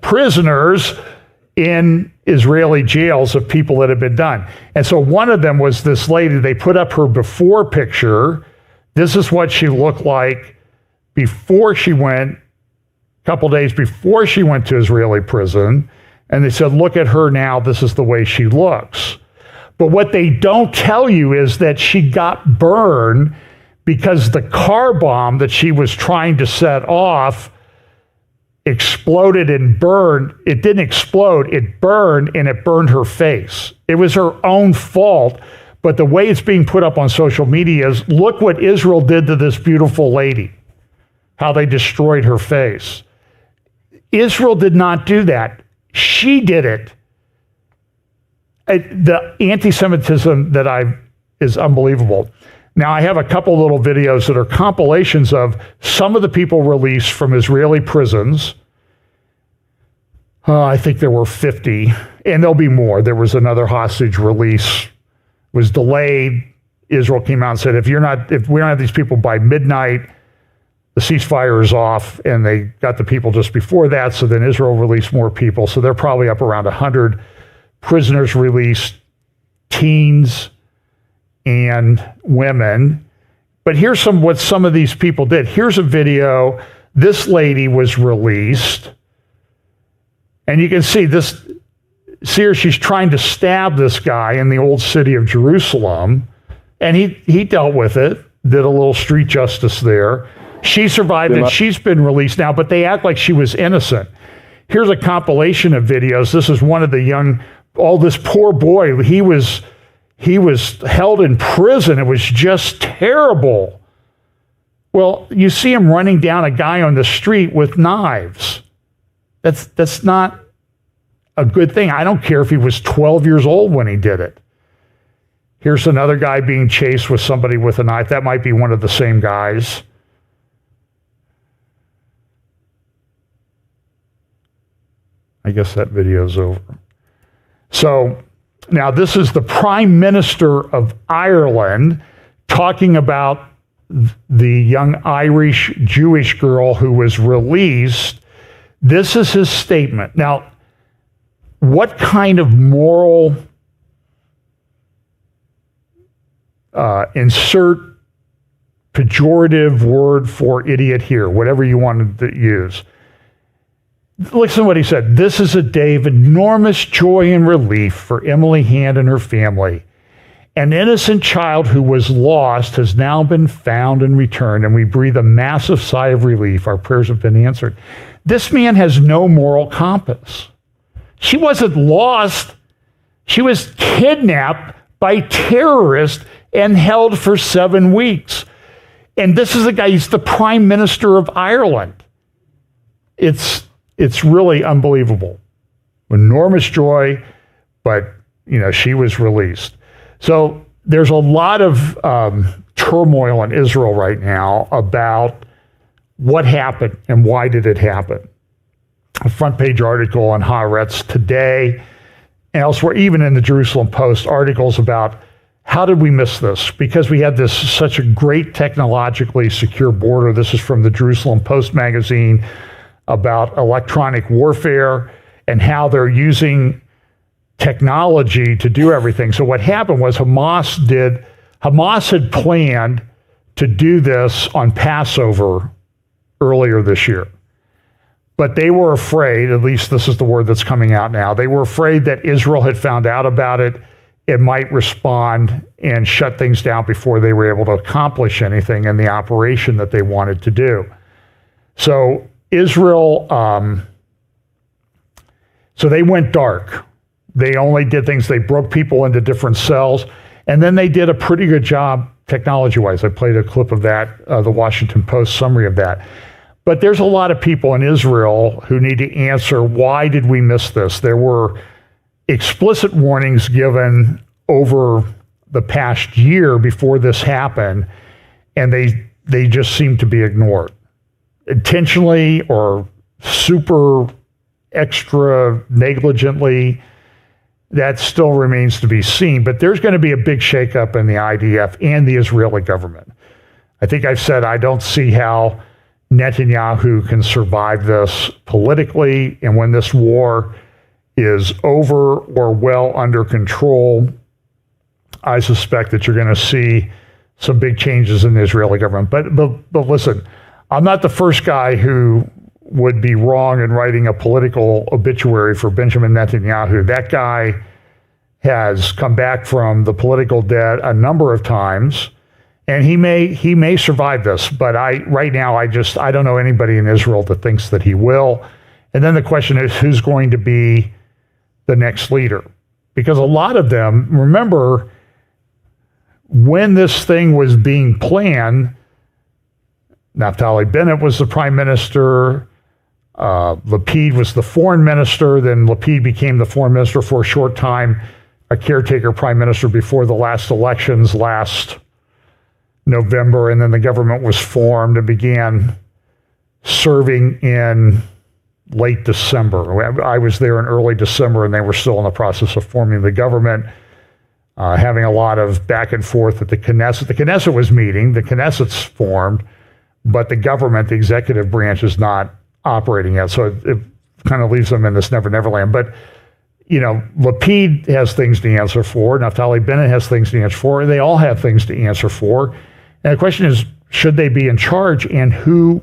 Speaker 1: prisoners in Israeli jails of people that had been done. And so one of them was this lady. They put up her before picture. This is what she looked like before she went, a couple days before she went to Israeli prison. And they said, look at her now. This is the way she looks. But what they don't tell you is that she got burned because the car bomb that she was trying to set off exploded and burned. It didn't explode, it burned, and it burned her face. It was her own fault, but the way it's being put up on social media is, look what Israel did to this beautiful lady, how they destroyed her face. Israel did not do that. she did it. The anti-Semitism that is unbelievable. Now, I have a couple little videos that are compilations of some of the people released from Israeli prisons. I think there were 50, and there'll be more. There was another hostage release, was delayed. Israel came out and said, if we don't have these people by midnight, the ceasefire is off, and they got the people just before that, so then Israel released more people. So they're probably up around 100 prisoners released, teens and women. But here's what some of these people did. Here's a video. This lady was released, and you can see her, she's trying to stab this guy in the old city of Jerusalem, and he dealt with it, did a little street justice there. She survived and she's been released now, but they act like she was innocent. Here's a compilation of videos. This is one of the this poor boy, he was held in prison. It was just terrible. Well, you see him running down a guy on the street with knives. That's not a good thing. I don't care if he was 12 years old when he did it. Here's another guy being chased with somebody with a knife. That might be one of the same guys. I guess that video's over. So now this is the Prime Minister of Ireland talking about the young Irish Jewish girl who was released. This is his statement. Now, what kind of moral insert pejorative word for idiot here, whatever you wanted to use. Listen to what he said. This is a day of enormous joy and relief for Emily Hand and her family. An innocent child who was lost has now been found and returned, and we breathe a massive sigh of relief. Our prayers have been answered. This man has no moral compass. She wasn't lost. She was kidnapped by terrorists and held for 7 weeks. And this is the guy, he's the Prime Minister of Ireland. It's really unbelievable. Enormous joy, but she was released. So there's a lot of turmoil in Israel right now about what happened and why did it happen. A front page article on Haaretz today and elsewhere, even in the Jerusalem Post, articles about how did we miss this? Because we had such a great technologically secure border. This is from the Jerusalem Post magazine about electronic warfare and how they're using technology to do everything. So what happened was Hamas had planned to do this on Passover earlier this year. But they were afraid, at least this is the word that's coming out now, they were afraid that Israel had found out about it. It might respond and shut things down before they were able to accomplish anything in the operation that they wanted to do. So Israel, so they went dark. They only did things, they broke people into different cells, and then they did a pretty good job technology-wise. I played a clip of that, the Washington Post summary of that. But there's a lot of people in Israel who need to answer, why did we miss this? There were explicit warnings given over the past year before this happened, and they just seem to be ignored. Intentionally or super extra negligently, that still remains to be seen. But there's going to be a big shakeup in the IDF and the Israeli government. I think I've said I don't see how Netanyahu can survive this politically, and when this war is over or well under control, I suspect that you're going to see some big changes in the Israeli government. But listen, I'm not the first guy who would be wrong in writing a political obituary for Benjamin Netanyahu. That guy has come back from the political dead a number of times, and he may survive this. But right now I don't know anybody in Israel that thinks that he will. And then the question is, who's going to be the next leader? Because a lot of them, remember, when this thing was being planned, Naftali Bennett was the prime minister. Lapid was the foreign minister. Then Lapid became the foreign minister for a short time, a caretaker prime minister before the last elections last November. And then the government was formed and began serving in late December. I was there in early December, and they were still in the process of forming the government, having a lot of back and forth at the Knesset. The Knesset was meeting, the Knesset's formed, but the government, the executive branch, is not operating yet. So it kind of leaves them in this never land. But, Lapid has things to answer for. Naftali Bennett has things to answer for. They all have things to answer for. And the question is, should they be in charge, and who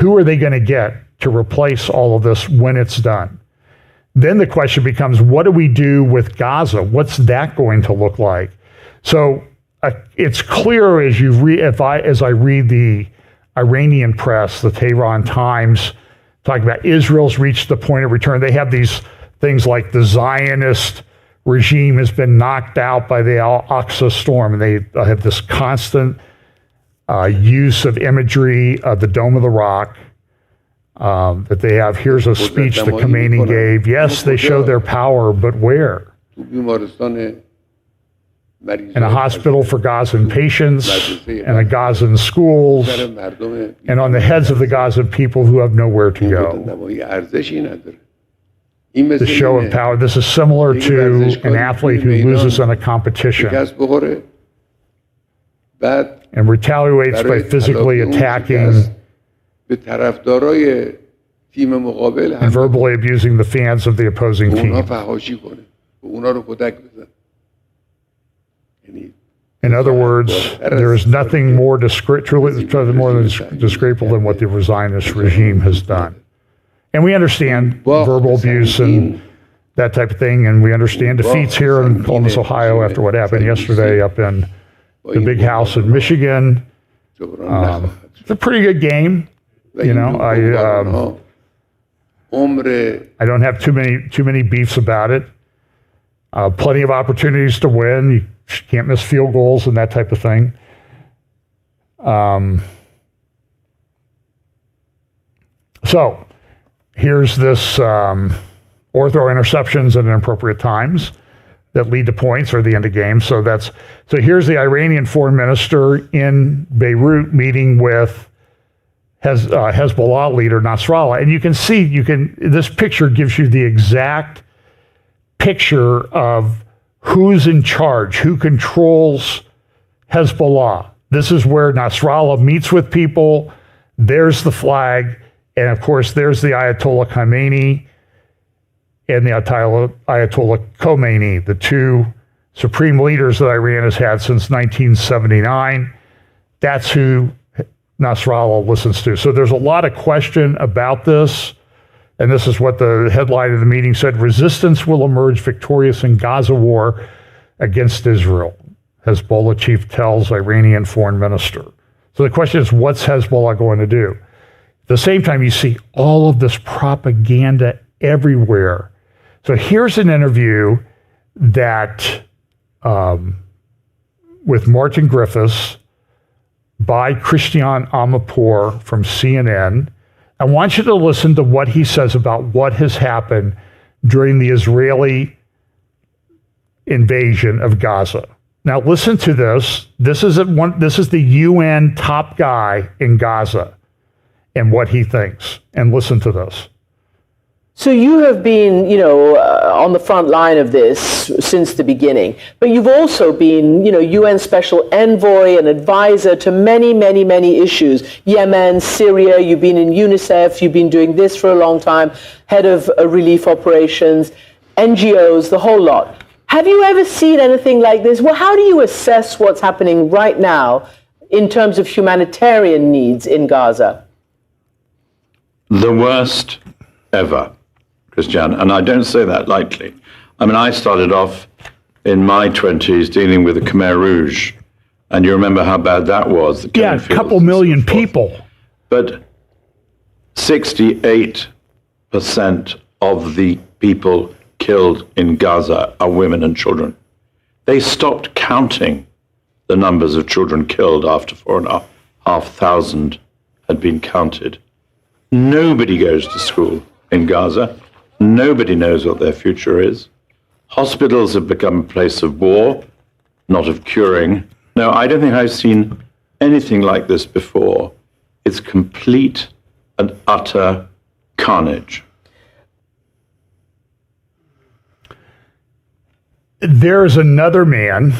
Speaker 1: are they going to get to replace all of this when it's done? Then the question becomes, what do we do with Gaza? What's that going to look like? So it's clear as I read the Iranian press, the Tehran Times, talking about Israel's reached the point of return. They have these things like the Zionist regime has been knocked out by the Al-Aqsa storm, and they have this constant use of imagery of the Dome of the Rock. That they have. Here's a speech that Khomeini gave. Yes, they show their power, but where? In a hospital for Gazan patients, and a Gazan schools, and on the heads of the Gazan people who have nowhere to go. The show of power. This is similar to an athlete who loses in a competition and retaliates by physically attacking and verbally abusing the fans of the opposing team. In other words, there is nothing more disgraceful than what the Zionist regime has done. And we understand verbal abuse and that type of thing, and we understand defeats here in Columbus, Ohio, after what happened yesterday up in the big house in Michigan. It's a pretty good game. I don't have too many beefs about it. Plenty of opportunities to win. You can't miss field goals and that type of thing. So here's this or throw interceptions at inappropriate times that lead to points or the end of games. So here's the Iranian foreign minister in Beirut meeting with Hezbollah leader Nasrallah. And you can see, this picture gives you the exact picture of who's in charge, who controls Hezbollah. This is where Nasrallah meets with people. There's the flag. And of course, there's the Ayatollah Khamenei and the Ayatollah Khomeini, the two supreme leaders that Iran has had since 1979. That's who Nasrallah listens to. So there's a lot of question about this. And this is what the headline of the meeting said: resistance will emerge victorious in Gaza war against Israel, Hezbollah chief tells Iranian foreign minister. So the question is, what's Hezbollah going to do? At the same time, you see all of this propaganda everywhere. So here's an interview that with Martin Griffiths by Christian Amanpour from CNN. I want you to listen to what he says about what has happened during the Israeli invasion of Gaza. Now listen to this. This is the UN top guy in Gaza and what he thinks. And listen to this.
Speaker 4: So you have been, on the front line of this since the beginning, but you've also been, UN special envoy and advisor to many, many, many issues. Yemen, Syria, you've been in UNICEF, you've been doing this for a long time, head of relief operations, NGOs, the whole lot. Have you ever seen anything like this? Well, how do you assess what's happening right now in terms of humanitarian needs in Gaza?
Speaker 5: The worst ever, Christian, and I don't say that lightly. I mean, I started off in my 20s dealing with the Khmer Rouge, and you remember how bad that was.
Speaker 1: Yeah, a couple million people.
Speaker 5: But 68% of the people killed in Gaza are women and children. They stopped counting the numbers of children killed after 4,500 had been counted. Nobody goes to school in Gaza. Nobody knows what their future is. Hospitals have become a place of war, not of curing. No, I don't think I've seen anything like this before. It's complete and utter carnage.
Speaker 1: There's another man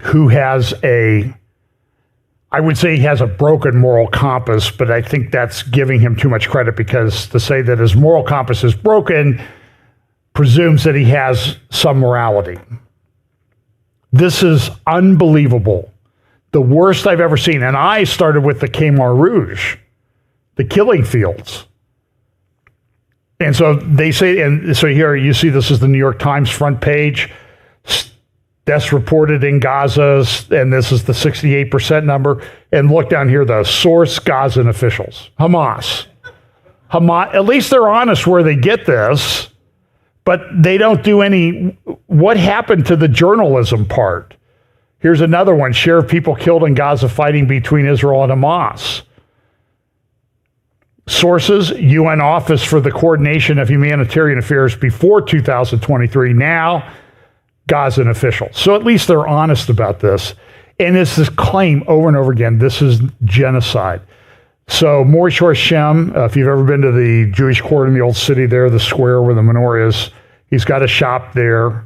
Speaker 1: who has I would say he has a broken moral compass, but I think that's giving him too much credit, because to say that his moral compass is broken presumes that he has some morality. This is unbelievable. The worst I've ever seen. And I started with the Khmer Rouge, the killing fields. And so they say, and so here you see this is the New York Times front page. Deaths reported in Gaza, and this is the 68% number. And look down here, the source, Gazan officials. Hamas. At least they're honest where they get this, but they don't do any. What happened to the journalism part? Here's another one. Share of people killed in Gaza fighting between Israel and Hamas. Sources, UN Office for the Coordination of Humanitarian Affairs before 2023. Now, Gazan officials. So at least they're honest about this. And it's this claim over and over again, this is genocide. So Morish Hashem, if you've ever been to the Jewish quarter in the old city there, the square where the menorah is, he's got a shop there.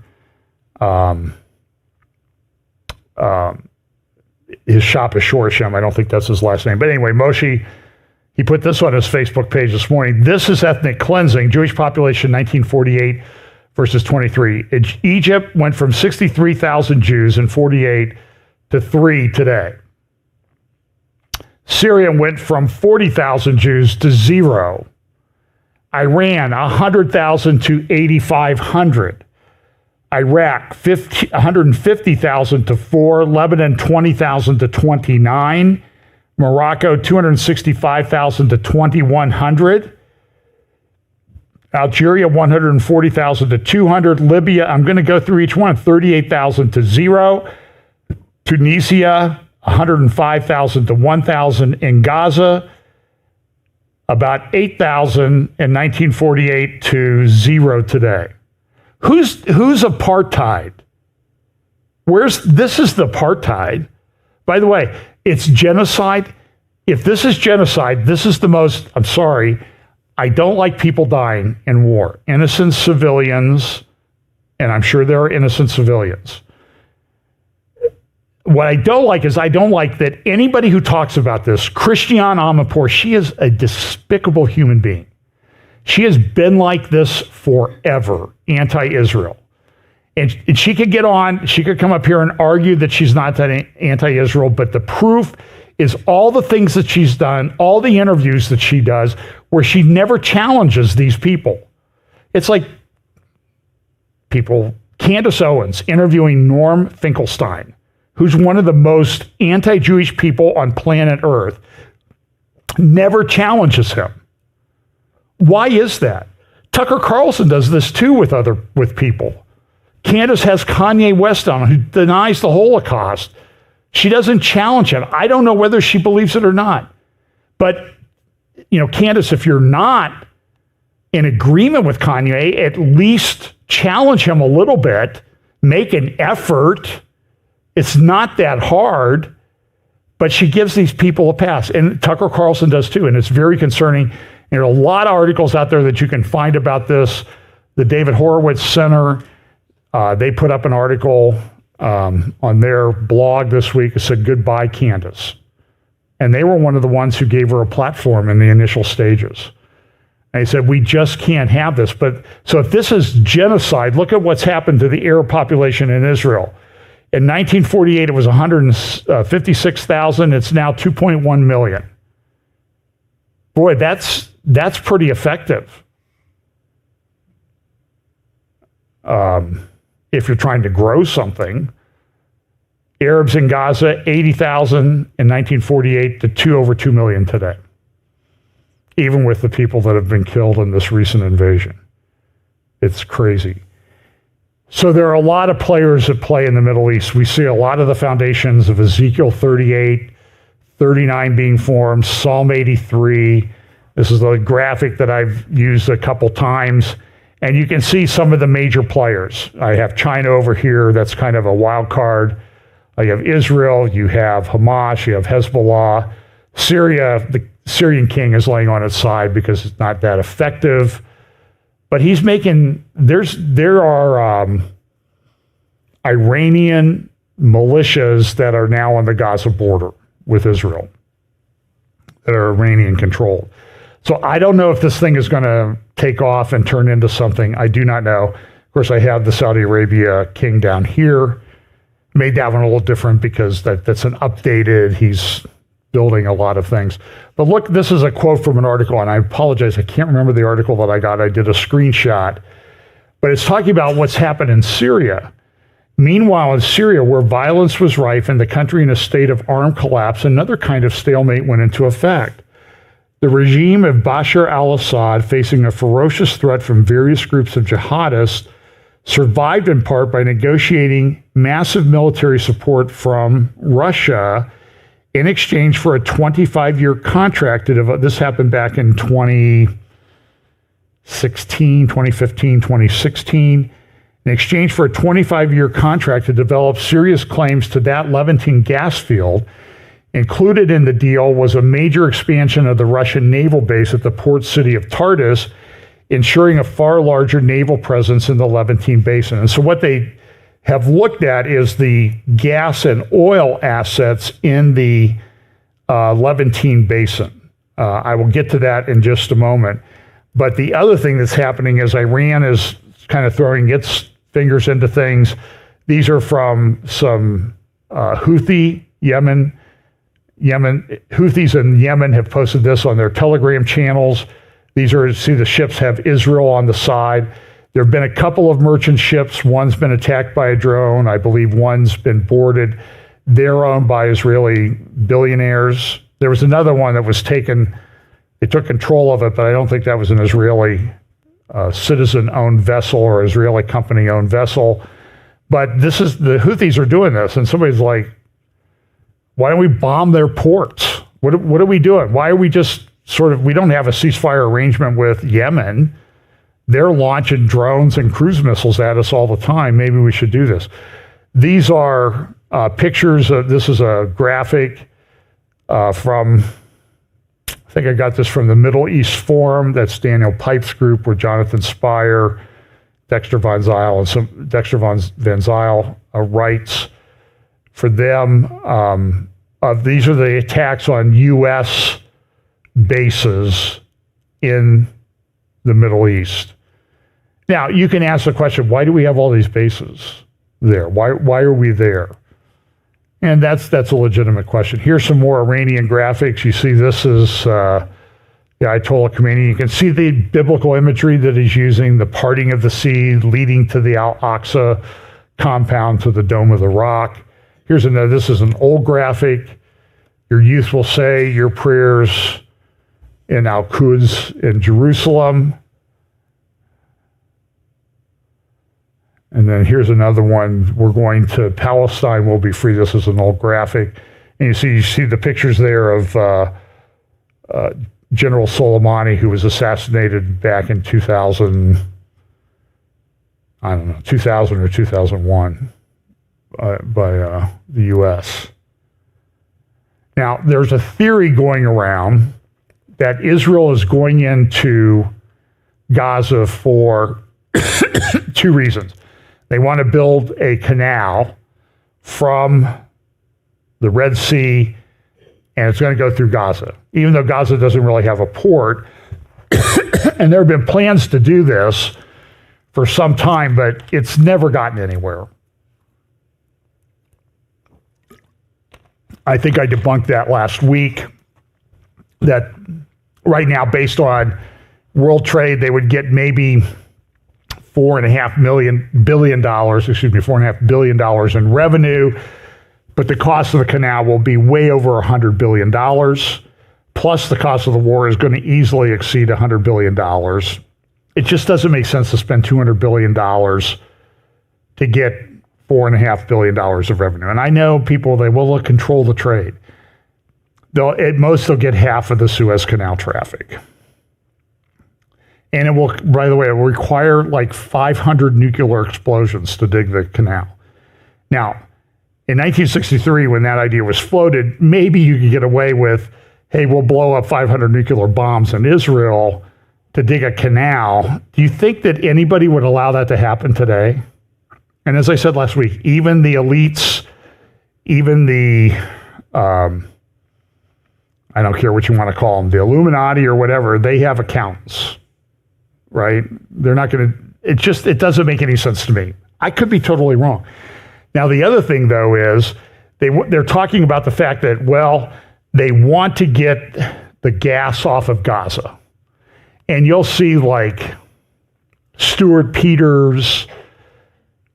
Speaker 1: His shop is Shor Hashem. I don't think that's his last name. But anyway, Moshe, he put this on his Facebook page this morning. This is ethnic cleansing. Jewish population 1948 versus 23. Egypt went from 63,000 Jews in 48 to 3 today. Syria went from 40,000 Jews to 0. Iran, 100,000 to 8,500. Iraq, 150,000 to 4. Lebanon, 20,000 to 29. Morocco, 265,000 to 2,100. Algeria, 140,000 to 200. Libya, I'm going to go through each one, 38,000 to 0. Tunisia, 105,000 to 1,000. In Gaza, about 8,000 in 1948 to 0 today. Who's apartheid? This is the apartheid. By the way, it's genocide. If this is genocide, this is the most, I'm sorry, I don't like people dying in war. Innocent civilians, and I'm sure there are innocent civilians. What I don't like is I don't like that anybody who talks about this, Christiane Amanpour, she is a despicable human being. She has been like this forever, anti-Israel. And she could get on, she could come up here and argue that she's not anti-Israel, but the proof is all the things that she's done, all the interviews that she does, where she never challenges these people. It's like Candace Owens interviewing Norm Finkelstein, who's one of the most anti-Jewish people on planet Earth, never challenges him. Why is that? Tucker Carlson does this too with people. Candace has Kanye West on, who denies the Holocaust. She doesn't challenge him. I don't know whether she believes it or not. But, Candace, if you're not in agreement with Kanye, at least challenge him a little bit, make an effort. It's not that hard, but she gives these people a pass. And Tucker Carlson does too, and it's very concerning. There are a lot of articles out there that you can find about this. The David Horowitz Center, they put up an article on their blog this week. It said, "Goodbye, Candace." And they were one of the ones who gave her a platform in the initial stages. And they said, we just can't have this. But so if this is genocide, look at what's happened to the Arab population in Israel. In 1948, it was 156,000. It's now 2.1 million. Boy, that's pretty effective. If you're trying to grow something. Arabs in Gaza, 80,000 in 1948 to over 2 million today. Even with the people that have been killed in this recent invasion. It's crazy. So there are a lot of players that play in the Middle East. We see a lot of the foundations of Ezekiel 38, 39 being formed, Psalm 83, This is the graphic that I've used a couple times. And you can see some of the major players. I have China over here. That's kind of a wild card. You have Israel. You have Hamas. You have Hezbollah. Syria, the Syrian king is laying on its side because it's not that effective. But he's making, there are Iranian militias that are now on the Gaza border with Israel that are Iranian controlled. So I don't know if this thing is going to take off and turn into something. I do not know. Of course, I have the Saudi Arabia king down here. Made that one a little different because that's an updated, he's building a lot of things. But look, this is a quote from an article, and I apologize, I can't remember the article that I got. I did a screenshot. But it's talking about what's happened in Syria. Meanwhile, in Syria, where violence was rife and the country in a state of armed collapse, another kind of stalemate went into effect. The regime of Bashar al-Assad, facing a ferocious threat from various groups of jihadists, survived in part by negotiating massive military support from Russia in exchange for a 25-year contract. This happened back in 2015, 2016. In exchange for a 25-year contract to develop serious claims to that Levantine gas field. Included in the deal was a major expansion of the Russian naval base at the port city of Tartus, ensuring a far larger naval presence in the Levantine basin. And so what they have looked at is the gas and oil assets in the Levantine basin. I will get to that in just a moment. But the other thing that's happening is Iran is kind of throwing its fingers into things. These are from some Houthis in Yemen have posted this on their Telegram channels. These are, see the ships have Israel on the side. There have been a couple of merchant ships. One's been attacked by a drone. I believe one's been boarded. They're owned by Israeli billionaires. There was another one that was taken, they took control of it, but I don't think that was an Israeli citizen-owned vessel or Israeli company-owned vessel. But this is, the Houthis are doing this, and somebody's like, why don't we bomb their ports? What are we doing? Why are we just sort of, we don't have a ceasefire arrangement with Yemen. They're launching drones and cruise missiles at us all the time. Maybe we should do this. These are pictures of, this is a graphic from, I think I got this from the Middle East Forum. That's Daniel Pipe's group where Jonathan Spire, Dexter Van Zyl, and Dexter Van Zyl writes for them. These are the attacks on U.S. bases in the Middle East. Now, you can ask the question, why do we have all these bases there? Why are we there? And that's a legitimate question. Here's some more Iranian graphics. You see this is the Ayatollah Khomeini. You can see the biblical imagery that he's using, the parting of the sea leading to the Al-Aqsa compound, to the Dome of the Rock. Here's another, this is an old graphic. Your youth will say your prayers in Al-Quds in Jerusalem. And then here's another one. We're going to Palestine will be free. This is an old graphic. And you see the pictures there of General Soleimani, who was assassinated back in 2000 or 2001 by the U.S. Now, there's a theory going around that Israel is going into Gaza for two reasons. They want to build a canal from the Red Sea, and it's going to go through Gaza, even though Gaza doesn't really have a port. And there have been plans to do this for some time, but it's never gotten anywhere. I think I debunked that last week, that right now, based on world trade, they would get maybe $4.5 billion in revenue, but the cost of the canal will be way over $100 billion. Plus, the cost of the war is going to easily exceed $100 billion. It just doesn't make sense to spend $200 billion to get $4.5 billion of revenue. And I know people, they will control the trade. At most, they'll get half of the Suez Canal traffic. And it will, by the way, it will require like 500 nuclear explosions to dig the canal. Now, in 1963, when that idea was floated, maybe you could get away with, hey, we'll blow up 500 nuclear bombs in Israel to dig a canal. Do you think that anybody would allow that to happen today? And as I said last week, even the elites, even the, I don't care what you want to call them, the Illuminati or whatever, they have accountants, right? They're not going to, it doesn't make any sense to me. I could be totally wrong. Now, the other thing, though, is they're talking about the fact that, well, they want to get the gas off of Gaza. And you'll see like Stuart Peters,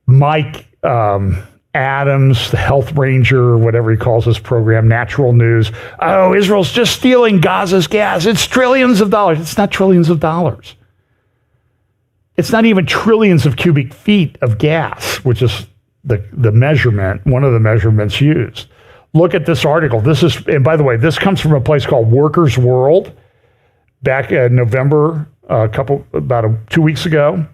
Speaker 1: Mike Adams, the health ranger, or whatever he calls his program, Natural News. Oh, Israel's just stealing Gaza's gas. It's trillions of dollars. It's not trillions of dollars. It's not even trillions of cubic feet of gas, which is the measurement, one of the measurements used. Look at this article. This is, and by the way, this comes from a place called Workers' World back in November, about 2 weeks ago.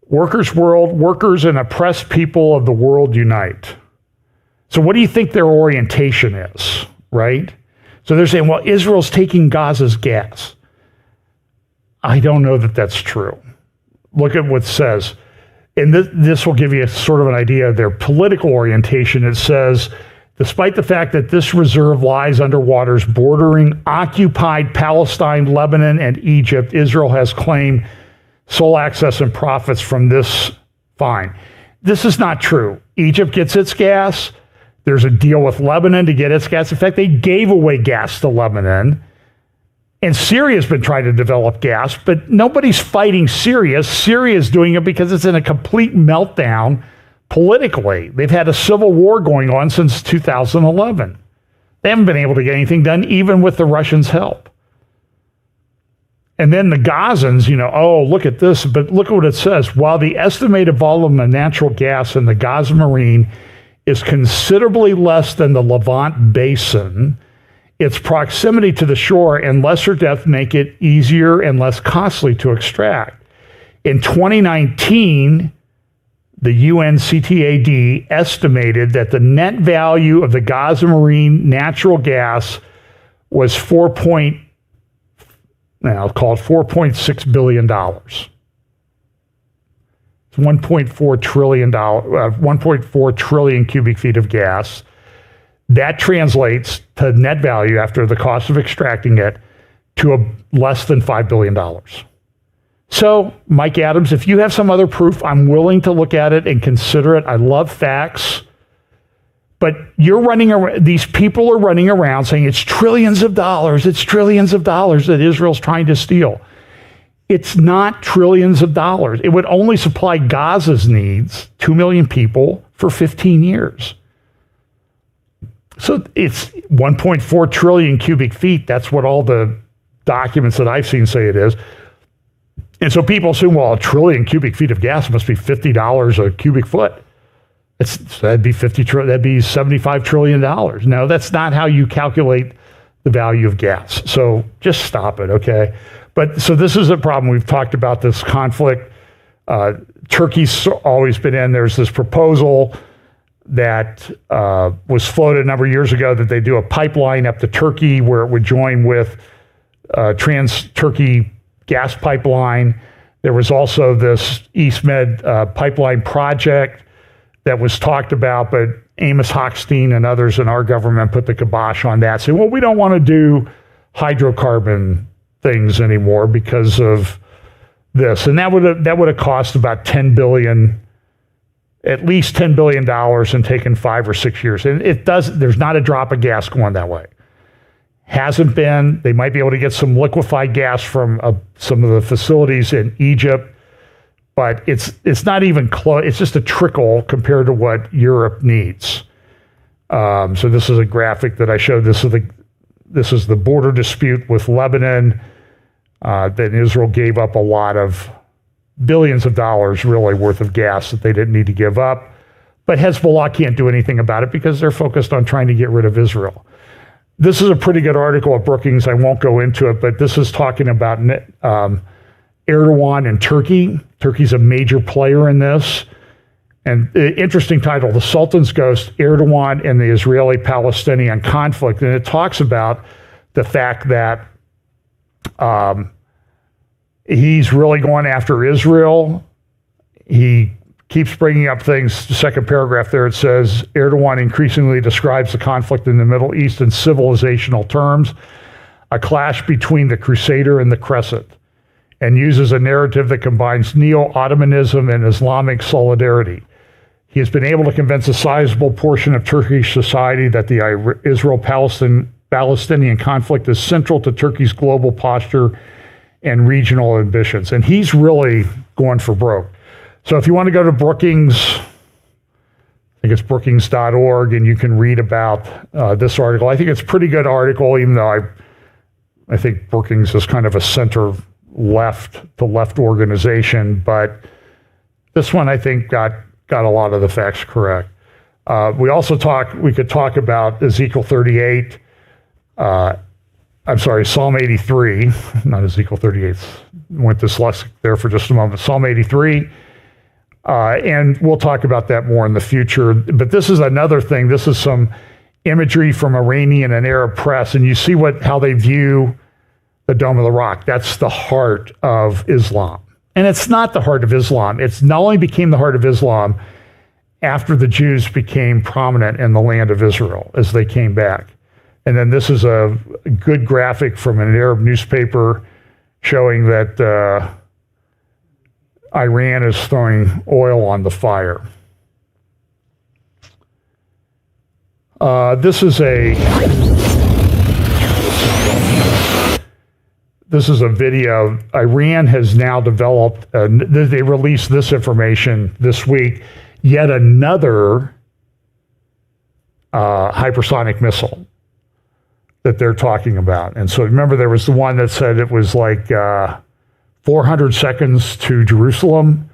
Speaker 1: Workers' World, workers and oppressed people of the world unite. So what do you think their orientation is, right? So they're saying, well, Israel's taking Gaza's gas. I don't know that that's true. Look at what it says. And this will give you sort of an idea of their political orientation. It says, despite the fact that this reserve lies under waters bordering occupied Palestine, Lebanon, and Egypt, Israel has claimed sole access and profits from this find. This is not true. Egypt gets its gas. There's a deal with Lebanon to get its gas. In fact, they gave away gas to Lebanon. And Syria's been trying to develop gas, but nobody's fighting Syria. Syria's doing it because it's in a complete meltdown politically. They've had a civil war going on since 2011. They haven't been able to get anything done, even with the Russians' help. And then the Gazans, oh, look at this, but look at what it says. While the estimated volume of natural gas in the Gaza Marine is considerably less than the Levant Basin, its proximity to the shore and lesser depth make it easier and less costly to extract. In 2019, the UNCTAD estimated that the net value of the Gaza Marine natural gas was $4.6 billion. It's $1.4 trillion, 1.4 trillion cubic feet of gas. That translates to net value after the cost of extracting it to less than $5 billion. So, Mike Adams, if you have some other proof, I'm willing to look at it and consider it. I love facts. But these people are running around saying it's trillions of dollars that Israel's trying to steal. It's not trillions of dollars. It would only supply Gaza's needs, 2 million people, for 15 years. So it's 1.4 trillion cubic feet. That's what all the documents that I've seen say it is. And so people assume, well, 1 trillion cubic feet of gas must be $50 a cubic foot. That'd be $75 trillion. No, that's not how you calculate the value of gas. So just stop it, okay? But so this is a problem. We've talked about this conflict. Turkey's always been in. There's this proposal that was floated a number of years ago that they do a pipeline up to Turkey where it would join with Trans-Turkey gas pipeline. There was also this East Med pipeline project that was talked about, but Amos Hochstein and others in our government put the kibosh on that, saying, well, we don't want to do hydrocarbon things anymore because of this. And that would have cost about at least $10 billion and taken 5 or 6 years. And there's not a drop of gas going that way. Hasn't been. They might be able to get some liquefied gas from some of the facilities in Egypt, but it's not even close. It's just a trickle compared to what Europe needs. So this is a graphic that I showed. This is the border dispute with Lebanon. That Israel gave up a lot of billions of dollars really worth of gas that they didn't need to give up. But Hezbollah can't do anything about it because they're focused on trying to get rid of Israel. This is a pretty good article at Brookings. I won't go into it, but this is talking about Erdogan and Turkey. Turkey's a major player in this. And interesting title, The Sultan's Ghost, Erdogan and the Israeli-Palestinian Conflict. And it talks about the fact that he's really going after Israel. He keeps bringing up things. The second paragraph there, it says, Erdogan increasingly describes the conflict in the Middle East in civilizational terms, a clash between the Crusader and the Crescent, and uses a narrative that combines neo-Ottomanism and Islamic solidarity. He has been able to convince a sizable portion of Turkish society that the Israel-Palestinian conflict is central to Turkey's global posture and regional ambitions. And he's really going for broke. So if you want to go to Brookings, I think it's brookings.org, and you can read about this article. I think it's a pretty good article, even though I think Brookings is kind of a center-left to left organization. But this one, I think, got a lot of the facts correct. We could talk about Ezekiel 38. Psalm 83, not Ezekiel 38. Went dyslexic there for just a moment. Psalm 83. And we'll talk about that more in the future. But this is another thing. This is some imagery from Iranian and Arab press, and you see how they view the Dome of the Rock. That's the heart of Islam. And it's not the heart of Islam. It's not only became the heart of Islam after the Jews became prominent in the land of Israel as they came back. And then this is a good graphic from an Arab newspaper showing that Iran is throwing oil on the fire. This is a video. Iran has now developed, they released this information this week, yet another hypersonic missile that they're talking about. And so remember, there was the one that said it was like 400 seconds to Jerusalem.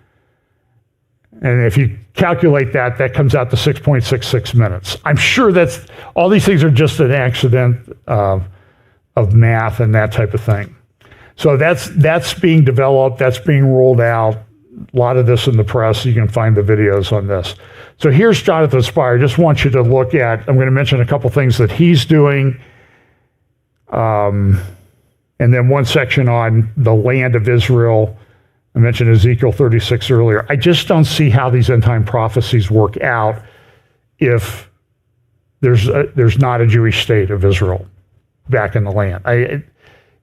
Speaker 1: And if you calculate that, that comes out to 6.66 minutes. I'm sure that's, all these things are just an accident of math and that type of thing. So that's being developed, that's being rolled out. A lot of this in the press, you can find the videos on this. So here's Jonathan Spire. I just want you to look at, I'm going to mention a couple things that he's doing. And then one section on the land of Israel. I mentioned Ezekiel 36 earlier. I just don't see how these end-time prophecies work out if there's not a Jewish state of Israel back in the land.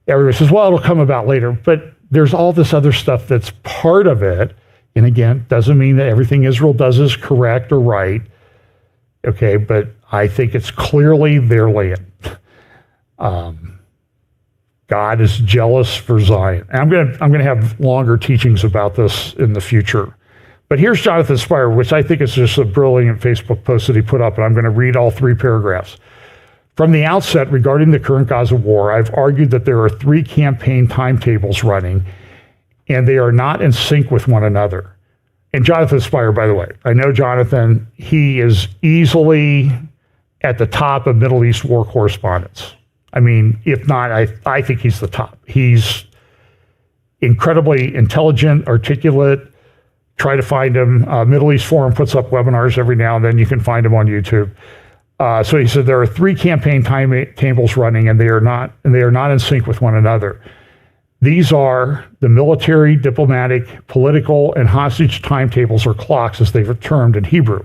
Speaker 1: Everybody says, well, it'll come about later, but there's all this other stuff that's part of it. And again, doesn't mean that everything Israel does is correct or right. Okay, but I think it's clearly their land. God is jealous for Zion. And I'm going to have longer teachings about this in the future. But here's Jonathan Spire, which I think is just a brilliant Facebook post that he put up, and I'm going to read all 3 paragraphs. From the outset, regarding the current Gaza war, I've argued that there are 3 campaign timetables running, and they are not in sync with one another. And Jonathan Spire, by the way, I know Jonathan, he is easily at the top of Middle East war correspondence. I mean, if not, I think he's the top. He's incredibly intelligent, articulate. Try to find him. Middle East Forum puts up webinars every now and then. You can find him on YouTube. So he said there are 3 campaign timetables running, and they are not in sync with one another. These are the military, diplomatic, political, and hostage timetables, or clocks, as they are termed in Hebrew.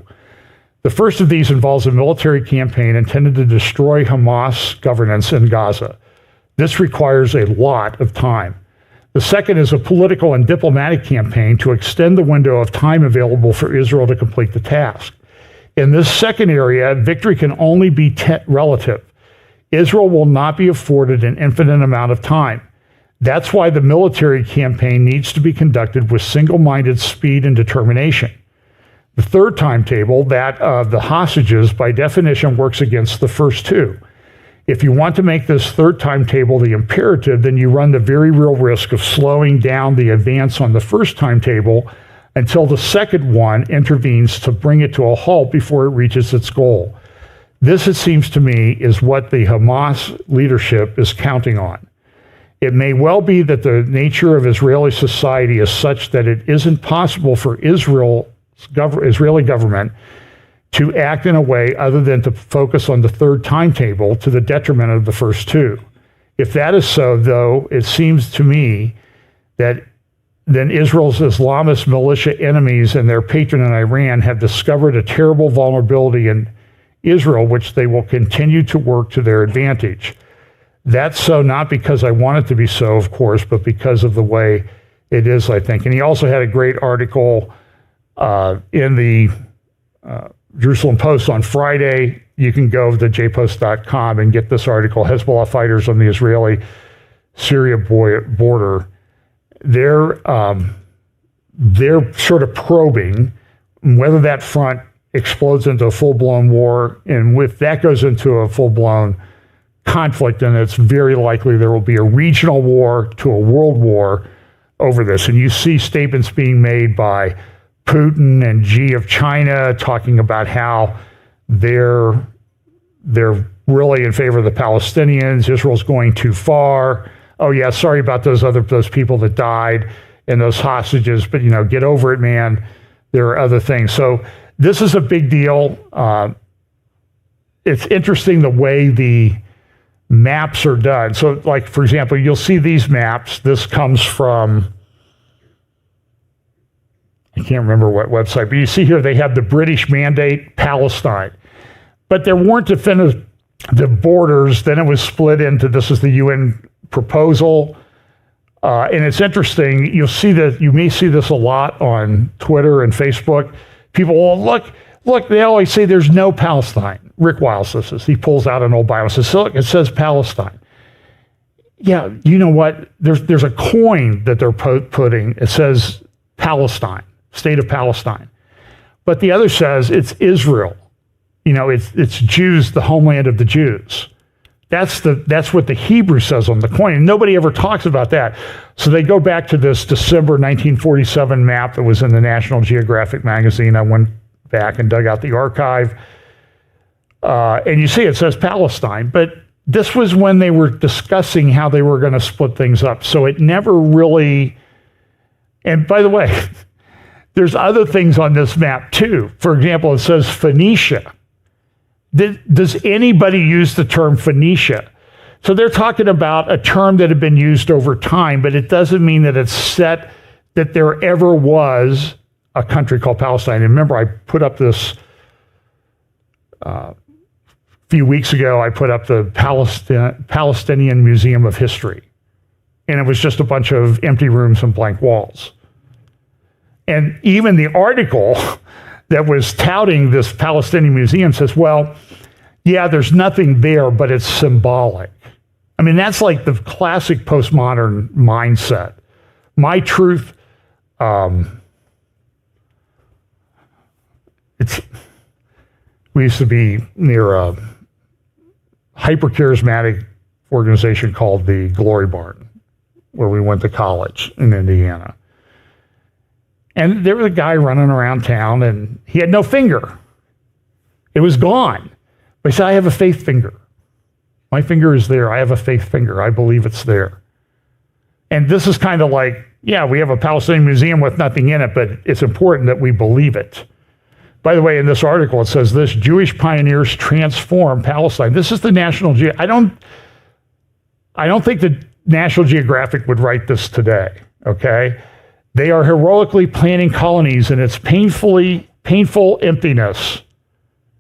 Speaker 1: The first of these involves a military campaign intended to destroy Hamas governance in Gaza. This requires a lot of time. The second is a political and diplomatic campaign to extend the window of time available for Israel to complete the task. In this second area, victory can only be relative. Israel will not be afforded an infinite amount of time. That's why the military campaign needs to be conducted with single-minded speed and determination. The third timetable, that of the hostages, by definition works against the first 2. If you want to make this third timetable the imperative, then you run the very real risk of slowing down the advance on the first timetable until the second one intervenes to bring it to a halt before it reaches its goal. This, it seems to me, is what the Hamas leadership is counting on. It may well be that the nature of Israeli society is such that it isn't possible for Israeli government to act in a way other than to focus on the third timetable to the detriment of the first two. If that is so, though, it seems to me that then Israel's Islamist militia enemies and their patron in Iran have discovered a terrible vulnerability in Israel, which they will continue to work to their advantage. That's so not because I want it to be so, of course, but because of the way it is, I think. And he also had a great article in the Jerusalem Post on Friday. You can go to jpost.com and get this article, Hezbollah fighters on the Israeli-Syria border. They're sort of probing whether that front explodes into a full-blown war, and if that goes into a full-blown conflict, then it's very likely there will be a regional war to a world war over this. And you see statements being made by Putin and Xi of China talking about how they're really in favor of the Palestinians. Israel's going too far. Oh yeah, sorry about those people that died and those hostages, but get over it, man. There are other things. So this is a big deal. It's interesting the way the maps are done. So, like, for example, you'll see these maps. This comes from, I can't remember what website, but you see here they have the British mandate Palestine. But there weren't definitive borders. Then it was split into, this is the UN proposal. And it's interesting, you may see this a lot on Twitter and Facebook. People, look, they always say there's no Palestine. Rick Wiles says this. He pulls out an old Bible and says, look, it says Palestine. Yeah, you know what? There's a coin that they're putting. It says Palestine, state of Palestine. But the other says it's Israel. It's Jews, the homeland of the Jews. That's what the Hebrew says on the coin. And nobody ever talks about that. So they go back to this December 1947 map that was in the National Geographic magazine. I went back and dug out the archive. And you see it says Palestine. But this was when they were discussing how they were going to split things up. So it never really... And by the way, there's other things on this map too. For example, it says Phoenicia. Does anybody use the term Phoenicia? So they're talking about a term that had been used over time, but it doesn't mean that it's set that there ever was a country called Palestine. And remember, I put up this a few weeks ago, I put up the Palestinian Museum of History. And it was just a bunch of empty rooms and blank walls. And even the article that was touting this Palestinian museum says, well, yeah, there's nothing there, but it's symbolic. I mean, that's like the classic postmodern mindset. My truth, we used to be near a hyper-charismatic organization called the Glory Barn, where we went to college in Indiana. And there was a guy running around town, and he had no finger. It was gone. But he said, I have a faith finger. My finger is there. I have a faith finger. I believe it's there. And this is kind of like, yeah, we have a Palestinian museum with nothing in it, but it's important that we believe it. By the way, in this article, it says this, Jewish pioneers transform Palestine. This is the National Geographic. I don't think the National Geographic would write this today, okay? They are heroically planting colonies in its painful emptiness.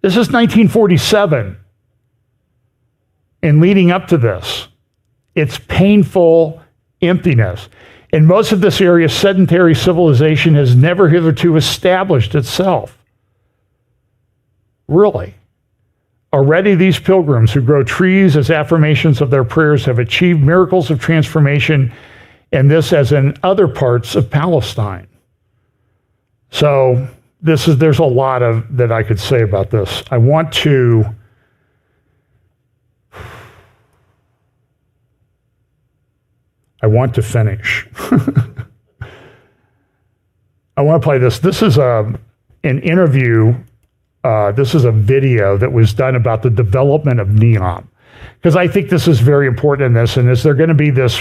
Speaker 1: This is 1947. And leading up to this, it's painful emptiness. In most of this area, sedentary civilization has never hitherto established itself. Really. Already these pilgrims who grow trees as affirmations of their prayers have achieved miracles of transformation, and this as in other parts of Palestine. So there's a lot of that I could say about this. I want to finish. I want to play this. This is an interview this is a video that was done about the development of NEOM. Because I think this is very important in this, and is there going to be this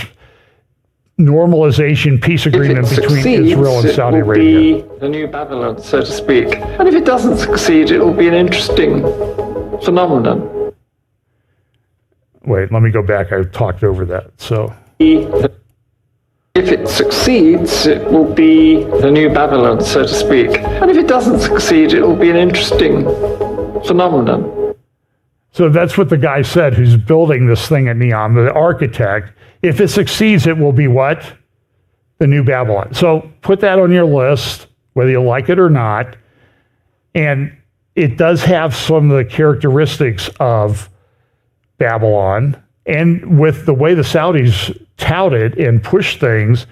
Speaker 1: normalization peace agreement between Israel and Saudi Arabia?
Speaker 6: It will be the new Babylon, so to speak. And if it doesn't succeed, it will be an interesting phenomenon.
Speaker 1: Wait, let me go back. I talked over that. So,
Speaker 6: if it succeeds, it will be the new Babylon, so to speak. And if it doesn't succeed, it will be an interesting phenomenon.
Speaker 1: So that's what the guy said who's building this thing at NEOM, the architect. If it succeeds, it will be what? The new Babylon. So put that on your list, whether you like it or not. And it does have some of the characteristics of Babylon. And with the way the Saudis tout it and push things,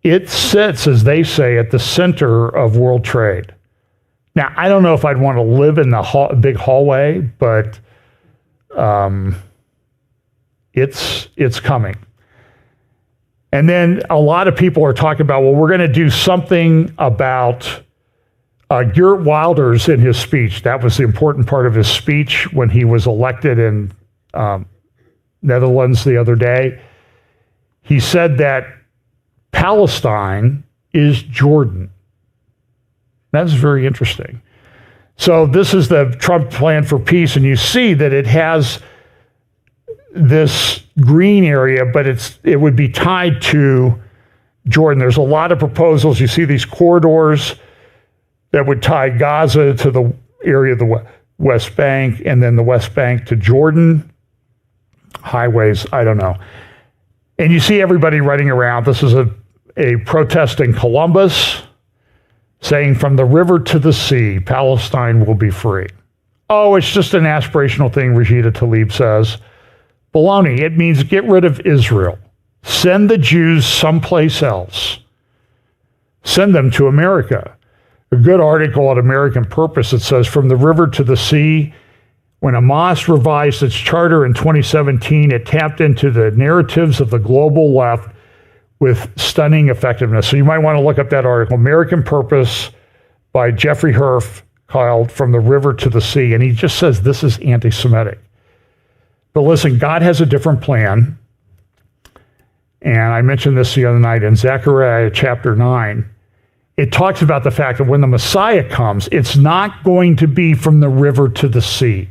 Speaker 1: it sits, as they say, at the center of world trade. Now, I don't know if I'd want to live in the big hallway, but it's coming. And then a lot of people are talking about, well, we're going to do something about Geert Wilders in his speech. That was the important part of his speech when he was elected in Netherlands the other day. He said that Palestine is Jordan. That's very interesting. So this is the Trump plan for peace, and you see that it has this green area, but it would be tied to Jordan. There's a lot of proposals. You see these corridors that would tie Gaza to the area of the West Bank, and then the West Bank to Jordan. Highways, I don't know. And you see everybody running around. This is a protest in Columbus, saying from the river to the sea, Palestine will be free. Oh, it's just an aspirational thing, Rashida Tlaib says. Baloney, it means get rid of Israel. Send the Jews someplace else. Send them to America. A good article at American Purpose that says, from the river to the sea, when Hamas revised its charter in 2017, it tapped into the narratives of the global left with stunning effectiveness. So you might want to look up that article, American Purpose by Jeffrey Herf, called From the River to the Sea. And he just says this is anti-Semitic. But listen, God has a different plan. And I mentioned this the other night in Zechariah chapter 9. It talks about the fact that when the Messiah comes, it's not going to be from the river to the sea.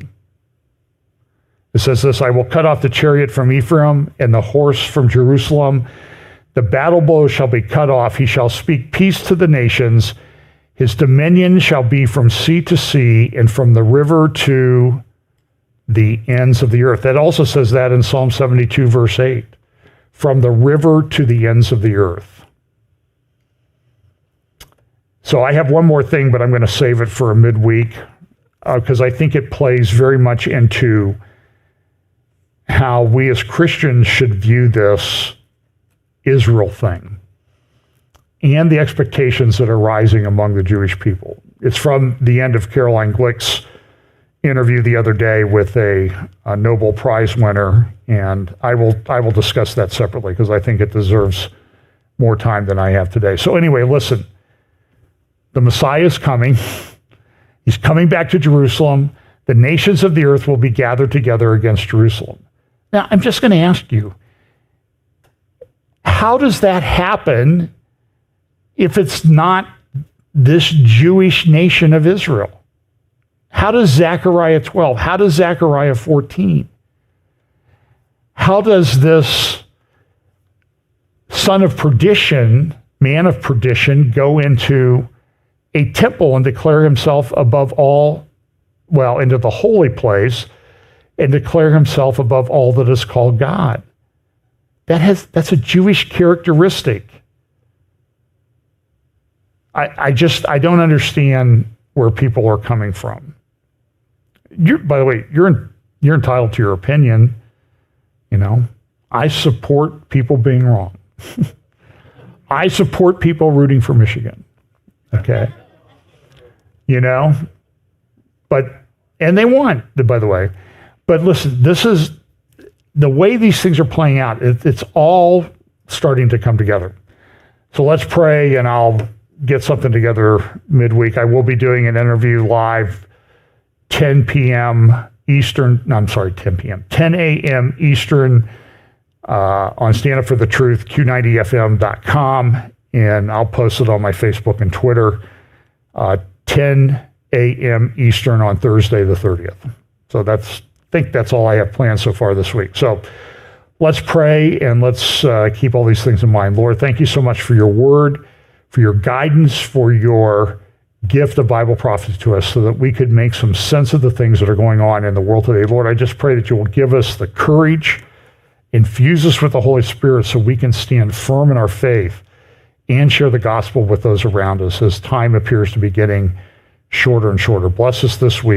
Speaker 1: It says this, I will cut off the chariot from Ephraim and the horse from Jerusalem. The battle bow shall be cut off. He shall speak peace to the nations. His dominion shall be from sea to sea and from the river to the ends of the earth. That also says that in Psalm 72, verse 8. From the river to the ends of the earth. So I have one more thing, but I'm going to save it for a midweek because I think it plays very much into how we as Christians should view this Israel thing and the expectations that are rising among the Jewish people. It's from the end of Caroline Glick's interview the other day with a Nobel Prize winner, and I will discuss that separately because I think it deserves more time than I have today. So anyway, listen, the Messiah is coming. He's coming back to Jerusalem. The nations of the earth will be gathered together against Jerusalem. Now, I'm just going to ask you, how does that happen if it's not this Jewish nation of Israel? How does Zechariah 12? How does Zechariah 14? How does this son of perdition, man of perdition, go into a temple and declare himself above all, well, into the holy place and declare himself above all that is called God? That's a Jewish characteristic. I don't understand where people are coming from. By the way, you're entitled to your opinion. You know, I support people being wrong. I support people rooting for Michigan. Okay, you know, and they won, by the way. But listen, this is the way these things are playing out. It's all starting to come together. So let's pray, and I'll get something together midweek. I will be doing an interview live 10 p.m. Eastern, no, I'm sorry, 10 p.m., 10 a.m. Eastern on Stand Up for the Truth, Q90fm.com, and I'll post it on my Facebook and Twitter, 10 a.m. Eastern on Thursday the 30th. So I think that's all I have planned so far this week. So let's pray and let's keep all these things in mind. Lord, thank you so much for your word, for your guidance, for your gift of Bible prophecy to us so that we could make some sense of the things that are going on in the world today. Lord, I just pray that you will give us the courage, infuse us with the Holy Spirit so we can stand firm in our faith and share the gospel with those around us as time appears to be getting shorter and shorter. Bless us this week.